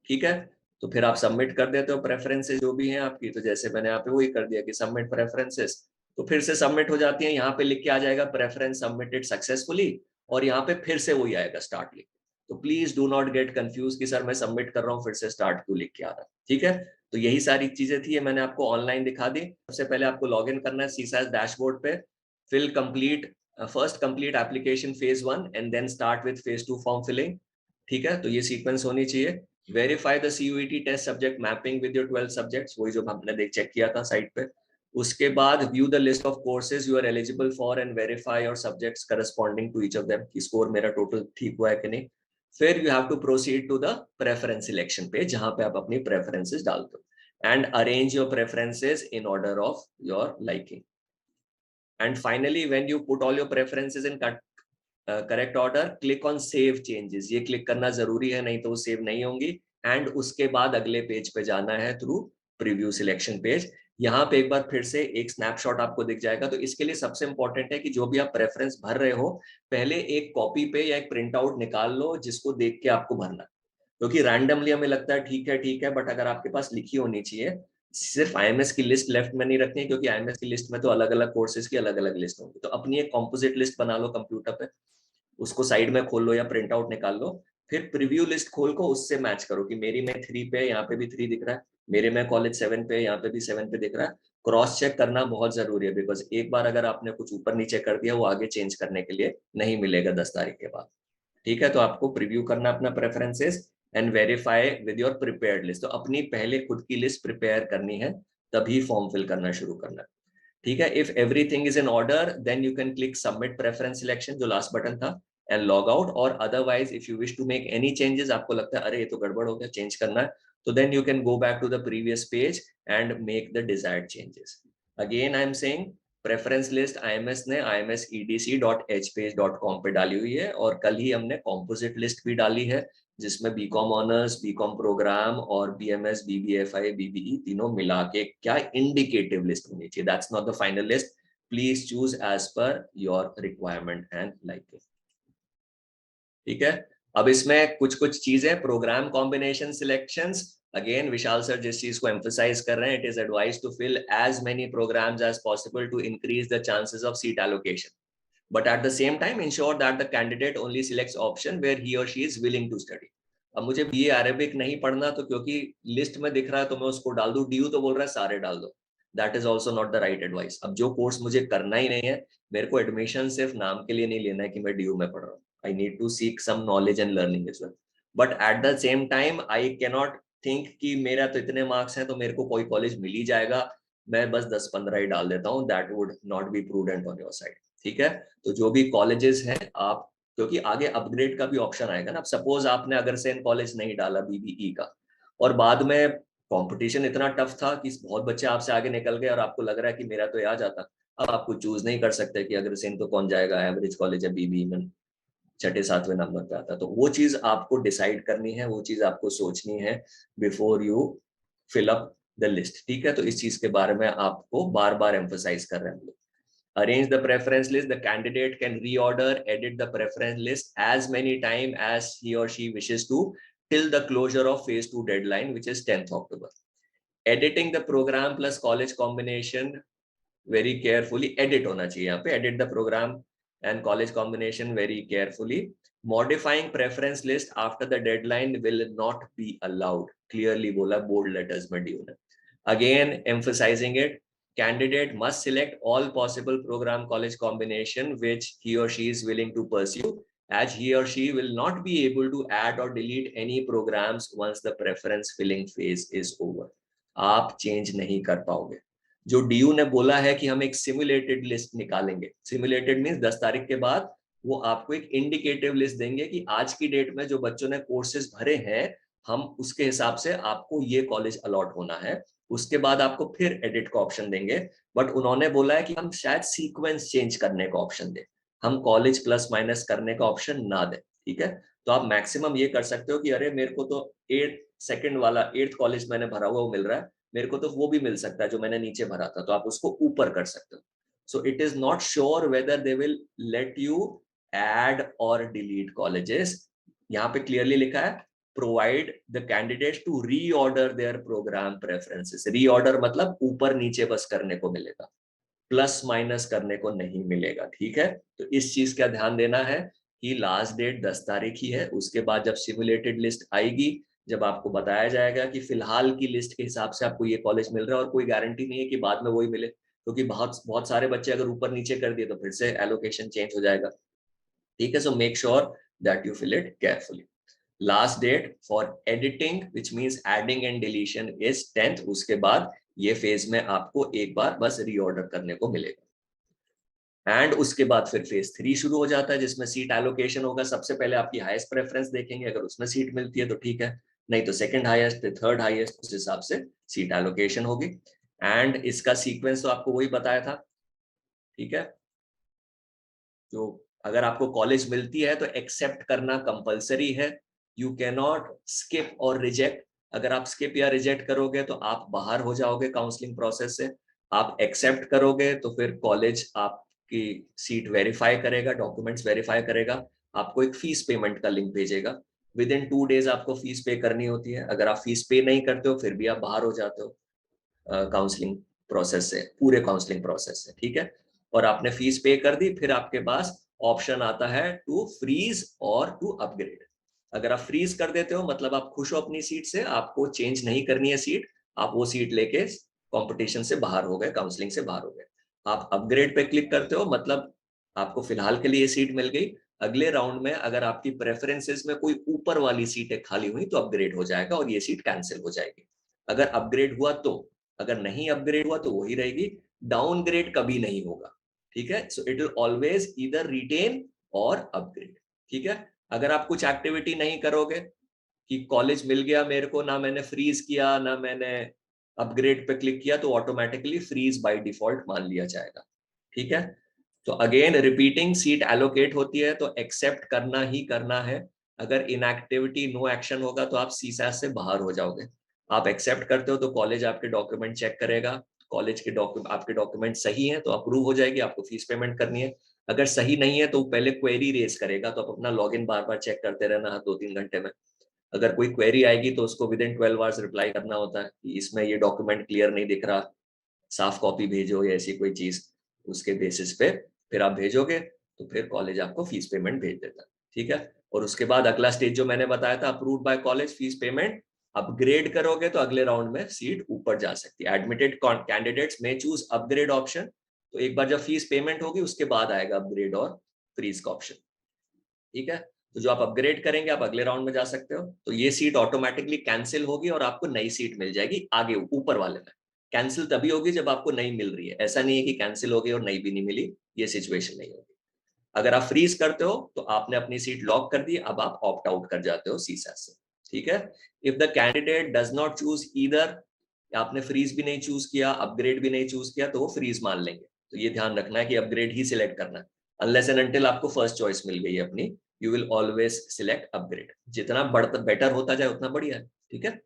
ठीक है। तो फिर आप सबमिट कर देते हो प्रेफरेंसेस जो भी हैं आपकी, तो जैसे मैंने यहाँ पे वही कर दिया कि सबमिट प्रेफरेंसेस, तो फिर से सबमिट हो जाती है। यहाँ पे लिख के आ जाएगा प्रेफरेंस सबमिटेड सक्सेसफुली, और यहाँ पे फिर से वही आएगा स्टार्ट लिख। तो please do not get confuse कि सर मैं सबमिट कर रहा हूँ फिर से स्टार्ट क्यों लिख के आ रहा है, ठीक है। तो यही सारी चीजें थी, ये मैंने आपको ऑनलाइन दिखा दी। सबसे पहले आपको लॉग इन करना है सीसास डैशबोर्ड पे, fill complete first complete application phase 1 and then start with phase 2 form filling, ठीक है। तो ये सीक्वेंस होनी चाहिए। Verify the CUET test subject mapping with your 12 subjects, वही जो हमने देख चेक किया था साइट पे। उसके बाद view the list of courses you are eligible for and verify your subjects corresponding to each of them, कि स्कोर मेरा टोटल ठीक हुआ है कि नहीं। फिर you have to proceed to the preference selection page, जहां पे आप अपनी प्रेफरेंसेस डालते हो, and arrange your preferences in order of your liking. And finally when you put all your preferences in correct order, click on save changes, ये click करना जरूरी है, नहीं तो वो सेव नहीं होंगी। एंड उसके बाद अगले पेज पे जाना है थ्रू प्रीव्यू सिलेक्शन पेज। यहाँ पे एक बार फिर से एक स्नैपशॉट आपको दिख जाएगा। तो इसके लिए सबसे इंपॉर्टेंट है कि जो भी आप प्रेफरेंस भर रहे हो, पहले एक कॉपी पे या एक प्रिंट आउट निकाल लो जिसको देख के आपको भरना, क्योंकि रैंडमली हमें लगता है ठीक है, बट अगर आपके पास लिखी होनी चाहिए। सिर्फ आईएमएस की लिस्ट लेफ्ट में नहीं रखनी है, क्योंकि आईएमएस की लिस्ट में तो अलग अलग कोर्सेज की अलग अलग लिस्ट होगी। तो अपनी एक कॉम्पोजिट लिस्ट बना लो कंप्यूटर पे, उसको साइड में खोल लो या प्रिंट आउट निकाल लो। फिर प्रीव्यू लिस्ट खोल को उससे मैच करो कि मेरी में 3 पे, यहाँ पे भी 3 दिख रहा है, मेरे में कॉलेज 7 पे, यहाँ पे भी 7 पे दिख रहा है। क्रॉस चेक करना बहुत जरूरी है, बिकॉज एक बार अगर आपने कुछ ऊपर नीचे कर दिया, वो आगे चेंज करने के लिए नहीं मिलेगा 10 तारीख के बाद, ठीक है। तो आपको प्रीव्यू करना अपना preferences and verify with your prepared list. तो अपनी पहले खुद की लिस्ट प्रिपेयर करनी है, तभी फॉर्म फिल करना शुरू करना है, ठीक है। If everything is in order then you can click submit preference selection, जो लास्ट बटन था, एंड लॉग आउट। और otherwise if you wish to make any changes, आपको लगता है अरे ये तो गड़बड़ हो गया, चेंज करना है, तो then you can go back to the previous page and make the desired changes. Again I am saying, preference list IMS ने imsedc.hpage.com पे डाली हुई है, और कल ही हमने कॉम्पोजिट लिस्ट भी डाली है, जिसमें बीकॉम ऑनर्स, बीकॉम प्रोग्राम और बीएमएस, बीबीएफआई, बीबीई तीनों मिला के क्या इंडिकेटिव लिस्ट होनी चाहिए। That's not the final list, please choose as per your requirement and liking, ठीक है। अब इसमें कुछ कुछ चीजें, program combination selections, again Vishal sir जिस चीज को एम्फसाइज कर रहे हैं, it is advise to fill as many programs as possible to increase the chances of seat allocation, but at the same time ensure that the candidate only selects option where he or she is willing to study। अब मुझे BA Arabic नहीं पढ़ना, तो क्योंकि list में दिख रहा है तो मैं उसको डाल दूं, डीयू तो बोल रहा है सारे डाल दो, that is also not the right advice. अब जो कोर्स मुझे करना ही नहीं है, मेरे को एडमिशन सिर्फ नाम के लिए नहीं लेना है कि मैं डीयू में पढ़ रहा हूँ, I need to seek some knowledge and learning as well, but at the same time I can not think कि मेरा तो इतने मार्क्स हैं तो मेरे को कोई कॉलेज मिल ही जाएगा, मैं बस 10-15 ही डाल देता हूँ, that would not be prudent on your side, ठीक है। तो जो भी कॉलेजेस हैं आप, क्योंकि आगे अपग्रेड का भी ऑप्शन आएगा ना, अब सपोज आपने अगर से कॉलेज नहीं डाला बीबीई का, और बाद में कंपटीशन इतना टफ था कि बहुत बच्चे आपसे आगे निकल गए और आपको लग रहा है कि मेरा तो आ जाता, अब आपको चूज नहीं कर सकते कि अगर सेन तो कौन जाएगा, एवरेज कॉलेज है बीबीई में, 6-7वें नंबर पे आता। तो वो चीज आपको डिसाइड करनी है, वो चीज आपको सोचनी है before you fill up the list, ठीक है। तो इस चीज के बारे में आपको बार बार एम्फोसाइज कर रहे हैं हम लोग। Arrange the preference list. The candidate can reorder, edit the preference list as many times as he or she wishes to till the closure of phase 2 deadline, which is 10th October. Editing the program plus college combination very carefully. Edit होना चाहिए यहाँ पे. Edit the program and college combination very carefully. Modifying preference list after the deadline will not be allowed. Clearly बोला bold letters में DU ने. Again emphasizing it. Candidate must select all possible program college combination which he or she is willing to pursue, as he or she will not be able to add or delete any programs once the preference filling phase is over. आप change नहीं कर पाओगे. जो DU ने बोला है कि हम एक सिमुलेटेड लिस्ट निकालेंगे. सिमुलेटेड मींस 10 तारीख के बाद वो आपको एक इंडिकेटिव लिस्ट देंगे कि आज की डेट में जो बच्चों ने कोर्सेज भरे हैं, हम उसके हिसाब से आपको ये कॉलेज अलॉट होना है. उसके बाद आपको फिर एडिट का ऑप्शन देंगे. बट उन्होंने बोला है कि हम शायद सीक्वेंस चेंज करने का ऑप्शन दें, हम कॉलेज प्लस माइनस करने का ऑप्शन ना दें. ठीक है, तो आप मैक्सिमम ये कर सकते हो कि अरे मेरे को तो 8th वाला 8th कॉलेज मैंने भरा हुआ वो मिल रहा है, मेरे को तो वो भी मिल सकता है जो मैंने नीचे भरा था, तो आप उसको ऊपर कर सकते हो. So it is not sure whether they will let you add और डिलीट कॉलेजेस. यहाँ पे क्लियरली लिखा है provide the candidates to reorder their program preferences. reorder मतलब ऊपर नीचे बस करने को मिलेगा, प्लस माइनस करने को नहीं मिलेगा. ठीक है, तो इस चीज का ध्यान देना है कि लास्ट डेट 10 तारीख ही है. उसके बाद जब सिमुलेटेड लिस्ट आएगी, जब आपको बताया जाएगा कि फिलहाल की लिस्ट के हिसाब से आपको ये कॉलेज मिल रहा है और कोई गारंटी नहीं है कि बाद में वही मिले, क्योंकि बहुत सारे बच्चे अगर ऊपर नीचे कर दिए तो फिर से एलोकेशन चेंज हो जाएगा. ठीक है, so make sure that you fill it carefully. Last date for editing which means adding and deletion is 10th. उसके बाद ये फेज में आपको एक बार बस रीऑर्डर करने को मिलेगा. एंड उसके बाद फिर फेज 3 शुरू हो जाता है जिसमें सीट एलोकेशन होगा. सबसे पहले आपकी हाईएस्ट प्रेफरेंस देखेंगे, अगर उसमें सीट मिलती है तो ठीक है, नहीं तो सेकंड हाईएस्ट, फिर थर्ड हाईएस्ट, उस हिसाब से सीट एलोकेशन होगी. एंड इसका सीक्वेंस तो आपको वही बताया था. ठीक है, तो अगर आपको कॉलेज मिलती है तो एक्सेप्ट करना कंपलसरी है. यू कैन नॉट स्किप और रिजेक्ट. अगर आप स्किप या रिजेक्ट करोगे तो आप बाहर हो जाओगे काउंसलिंग प्रोसेस से. आप एक्सेप्ट करोगे तो फिर कॉलेज आपकी सीट वेरीफाई करेगा, डॉक्यूमेंट्स वेरीफाई करेगा, आपको एक फीस पेमेंट का लिंक भेजेगा. विद इन 2 days आपको फीस पे करनी होती है. अगर आप फीस पे नहीं करते हो फिर भी आप बाहर हो जाते हो काउंसलिंग प्रोसेस से, पूरे काउंसलिंग प्रोसेस से. ठीक है, और आपने फीस पे कर दी, फिर आपके पास ऑप्शन आता है टू फ्रीज और टू अपग्रेड. अगर आप फ्रीज कर देते हो मतलब आप खुश हो अपनी सीट से, आपको चेंज नहीं करनी है सीट, आप वो सीट लेके कंपटीशन से बाहर हो गए, काउंसलिंग से बाहर हो गए. आप अपग्रेड पे क्लिक करते हो मतलब आपको फिलहाल के लिए ये सीट मिल गई. अगले राउंड में अगर आपकी प्रेफरेंसेस में कोई ऊपर वाली सीटें खाली हुई तो अपग्रेड हो जाएगा और ये सीट कैंसिल हो जाएगी. अगर अपग्रेड हुआ तो, अगर नहीं अपग्रेड हुआ तो वही रहेगी. डाउनग्रेड कभी नहीं होगा. ठीक है, so it will always either retain और अपग्रेड. ठीक है, अगर आप कुछ एक्टिविटी नहीं करोगे कि कॉलेज मिल गया मेरे को, ना मैंने फ्रीज किया ना मैंने अपग्रेड पे क्लिक किया, तो ऑटोमेटिकली फ्रीज बाय डिफॉल्ट मान लिया जाएगा. ठीक है, तो अगेन रिपीटिंग, सीट एलोकेट होती है तो एक्सेप्ट करना ही करना है. अगर इनएक्टिविटी नो एक्शन होगा तो आप सीसैट से बाहर हो जाओगे. आप एक्सेप्ट करते हो तो कॉलेज आपके डॉक्यूमेंट चेक करेगा. कॉलेज के आपके डॉक्यूमेंट सही हैं तो अप्रूव हो जाएगी, आपको फीस पेमेंट करनी है. अगर सही नहीं है तो पहले क्वेरी रेज करेगा, तो आप अपना लॉगिन बार बार चेक करते रहना हर 2-3 घंटे में. अगर कोई क्वेरी आएगी तो उसको विद इन 12 आवर्स रिप्लाई करना होता है कि इसमें ये डॉक्यूमेंट क्लियर नहीं दिख रहा, साफ कॉपी भेजो या ऐसी कोई चीज. उसके बेसिस पे फिर आप भेजोगे तो फिर कॉलेज आपको फीस पेमेंट भेज देता है. ठीक है, और उसके बाद अगला स्टेज जो मैंने बताया था, approved by college, fees payment. Upgrade करोगे तो अगले राउंड में सीट ऊपर जा सकती है. एडमिटेड कैंडिडेट्स में चूज अपग्रेड ऑप्शन. तो एक बार जब फीस पेमेंट होगी उसके बाद आएगा अपग्रेड और फ्रीज का ऑप्शन. ठीक है, तो जो आप अपग्रेड करेंगे आप अगले राउंड में जा सकते हो. तो ये सीट ऑटोमेटिकली कैंसिल होगी और आपको नई सीट मिल जाएगी आगे ऊपर वाले में. कैंसिल तभी होगी जब आपको नई मिल रही है. ऐसा नहीं है कि कैंसिल हो गई और नई भी नहीं मिली, ये सिचुएशन नहीं होगी. अगर आप फ्रीज करते हो तो आपने अपनी सीट लॉक कर दी, अब आप ऑप्ट आउट कर जाते हो सीसैट से. ठीक है, if the candidate does not choose either, आपने फ्रीज भी नहीं चूज किया, अपग्रेड भी नहीं चूज किया, तो वो फ्रीज मान लेंगे. तो ये ध्यान रखना है कि अपग्रेड ही सिलेक्ट करना है. अनलेस एंड अनटिल आपको फर्स्ट चॉइस मिल गई है अपनी, you will always select upgrade. जितना बेटर होता जाए उतना बढ़िया है. ठीक है,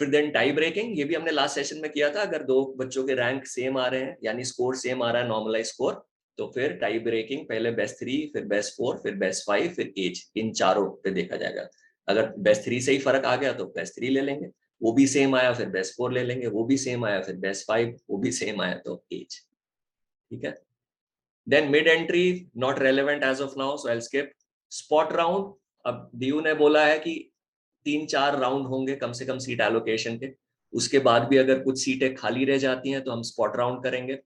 फिर देन टाई ब्रेकिंग, ये भी हमने लास्ट सेशन में किया था। अगर दो बच्चों के रैंक सेम आ रहे हैं यानी स्कोर सेम आ रहा है, नॉर्मलाइज स्कोर, तो फिर टाई ब्रेकिंग पहले बेस्ट 3, फिर बेस्ट 4, फिर बेस्ट 5, फिर एज, इन चारों पे देखा जाएगा। अगर बेस्ट 3 से ही फर्क आ गया तो बेस्ट 3 ले लेंगे, वो भी सेम आया फिर बेस्ट 4 ले लेंगे, वो भी सेम आया फिर बेस्ट 5, वो भी सेम आया तो एज। ठीक है। Then mid entry not relevant as of now, so I will skip. Spot round, अब डीयू ने बोला है कि 3-4 राउंड होंगे कम से कम सीट एलोकेशन के, उसके बाद भी अगर कुछ सीटें खाली रह जाती हैं तो हम स्पॉट राउंड करेंगे।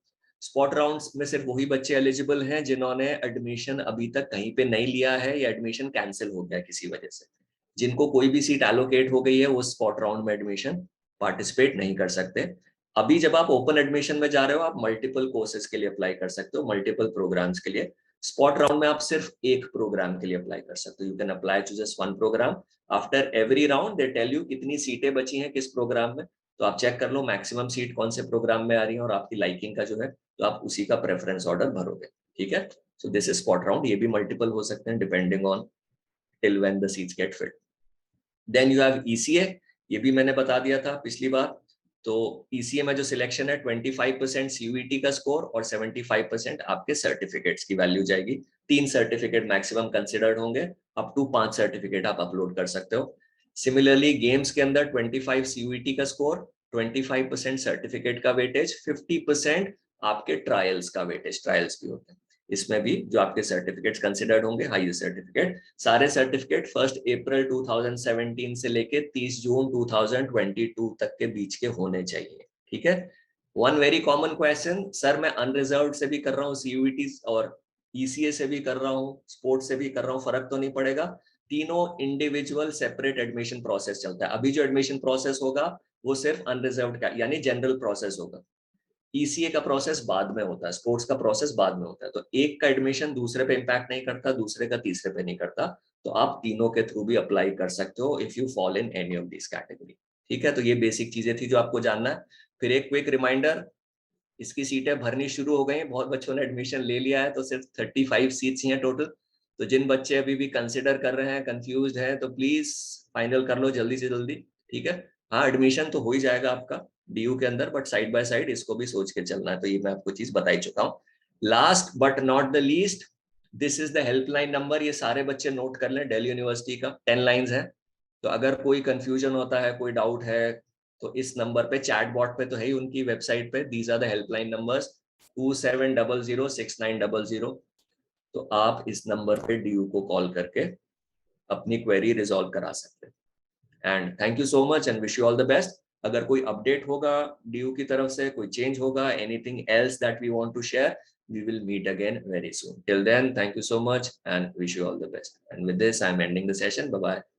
स्पॉट राउंड में सिर्फ वही बच्चे एलिजिबल हैं जिन्होंने एडमिशन अभी तक कहीं पे नहीं लिया है या एडमिशन कैंसिल हो गया किसी वजह से। जिनको कोई भी सीट एलोकेट हो गई है वो स्पॉट राउंड में एडमिशन पार्टिसिपेट नहीं कर सकते। अभी जब आप ओपन एडमिशन में जा रहे हो, आप मल्टीपल कोर्सेज के लिए अप्लाई कर सकते हो, मल्टीपल प्रोग्राम्स के लिए। स्पॉट राउंड में आप सिर्फ एक प्रोग्राम के लिए अप्लाई कर सकते हो, you can apply to just one program. After every round they tell you कितनी सीटें बची हैं किस प्रोग्राम में, तो आप चेक कर लो मैक्सिमम सीट कौन से प्रोग्राम में आ रही है और आपकी लाइकिंग का जो है, तो आप उसी का प्रेफरेंस ऑर्डर भरोगे। ठीक है, so this is spot round, ये भी मल्टीपल हो सकते हैं depending on till when the seats get filled. Then you have ECA, ये भी मैंने बता दिया था पिछली बार। तो ईसीए में जो सिलेक्शन है 25% सीयूईटी का स्कोर और 75% आपके सर्टिफिकेट्स की वैल्यू जाएगी। 3 सर्टिफिकेट मैक्सिमम कंसिडर्ड होंगे, अप टू 5 सर्टिफिकेट आप अपलोड कर सकते हो। सिमिलरली गेम्स के अंदर 25 सीयूईटी का स्कोर, 25% सर्टिफिकेट का वेटेज, 50% आपके ट्रायल्स का वेटेज, ट्रायल्स भी होते हैं इसमें भी, जो आपके सर्टिफिकेट्स कंसिडर्ड होंगे, हाईएस्ट सर्टिफिकेट। सारे सर्टिफिकेट 1 अप्रैल 2017 से लेके 30 जून 2022 तक के बीच के होने चाहिए। ठीक है। One very common question, sir मैं अनरिजर्व्ड से भी कर रहा हूँ सीयूईटी और ईसीए से भी कर रहा हूँ, स्पोर्ट्स से भी कर रहा हूँ, फर्क तो नहीं पड़ेगा? तीनों इंडिविजुअल सेपरेट एडमिशन प्रोसेस चलता है। अभी जो एडमिशन प्रोसेस होगा वो सिर्फ अनरिजर्व्ड का यानी जनरल प्रोसेस होगा। ईसीए का प्रोसेस बाद में होता है, स्पोर्ट्स का प्रोसेस बाद में होता है। तो एक का एडमिशन दूसरे पे इंपैक्ट नहीं करता, दूसरे का तीसरे पे नहीं करता, तो आप तीनों के थ्रू भी अप्लाई कर सकते हो if you fall in any of this category. ठीक है, तो ये बेसिक चीजें थी जो आपको जानना है। फिर एक क्विक रिमाइंडर, इसकी सीटें भरनी शुरू हो गई, बहुत बच्चों ने एडमिशन ले लिया है, तो सिर्फ 35 सीट्स ही हैं टोटल। तो जिन बच्चे अभी भी कंसिडर कर रहे हैं, कंफ्यूज हैं, तो प्लीज फाइनल कर लो जल्दी से जल्दी। ठीक है, हाँ एडमिशन तो हो ही जाएगा आपका डीयू के अंदर, बट साइड बाय साइड इसको भी सोच के चलना है, तो ये मैं आपको चीज बता ही चुका हूँ। Last but not the least, this is the helpline number, ये सारे बच्चे नोट कर लें, दिल्ली यूनिवर्सिटी का 10 लाइंस है। तो अगर कोई कंफ्यूजन होता है, कोई डाउट है, तो इस नंबर पे, चैट बॉट पे तो है ही उनकी वेबसाइट पे, these are the helpline numbers 27006900। तो आप इस नंबर पे डीयू को कॉल करके अपनी क्वेरी रिजॉल्व करा सकते हैं। And thank you so much and wish you all the best. अगर कोई अपडेट होगा डीयू की तरफ से, कोई चेंज होगा, anything else that we want to share, we will meet again very soon. Till then, thank you so much and wish you all the best. And with this, I'm ending the session. Bye bye.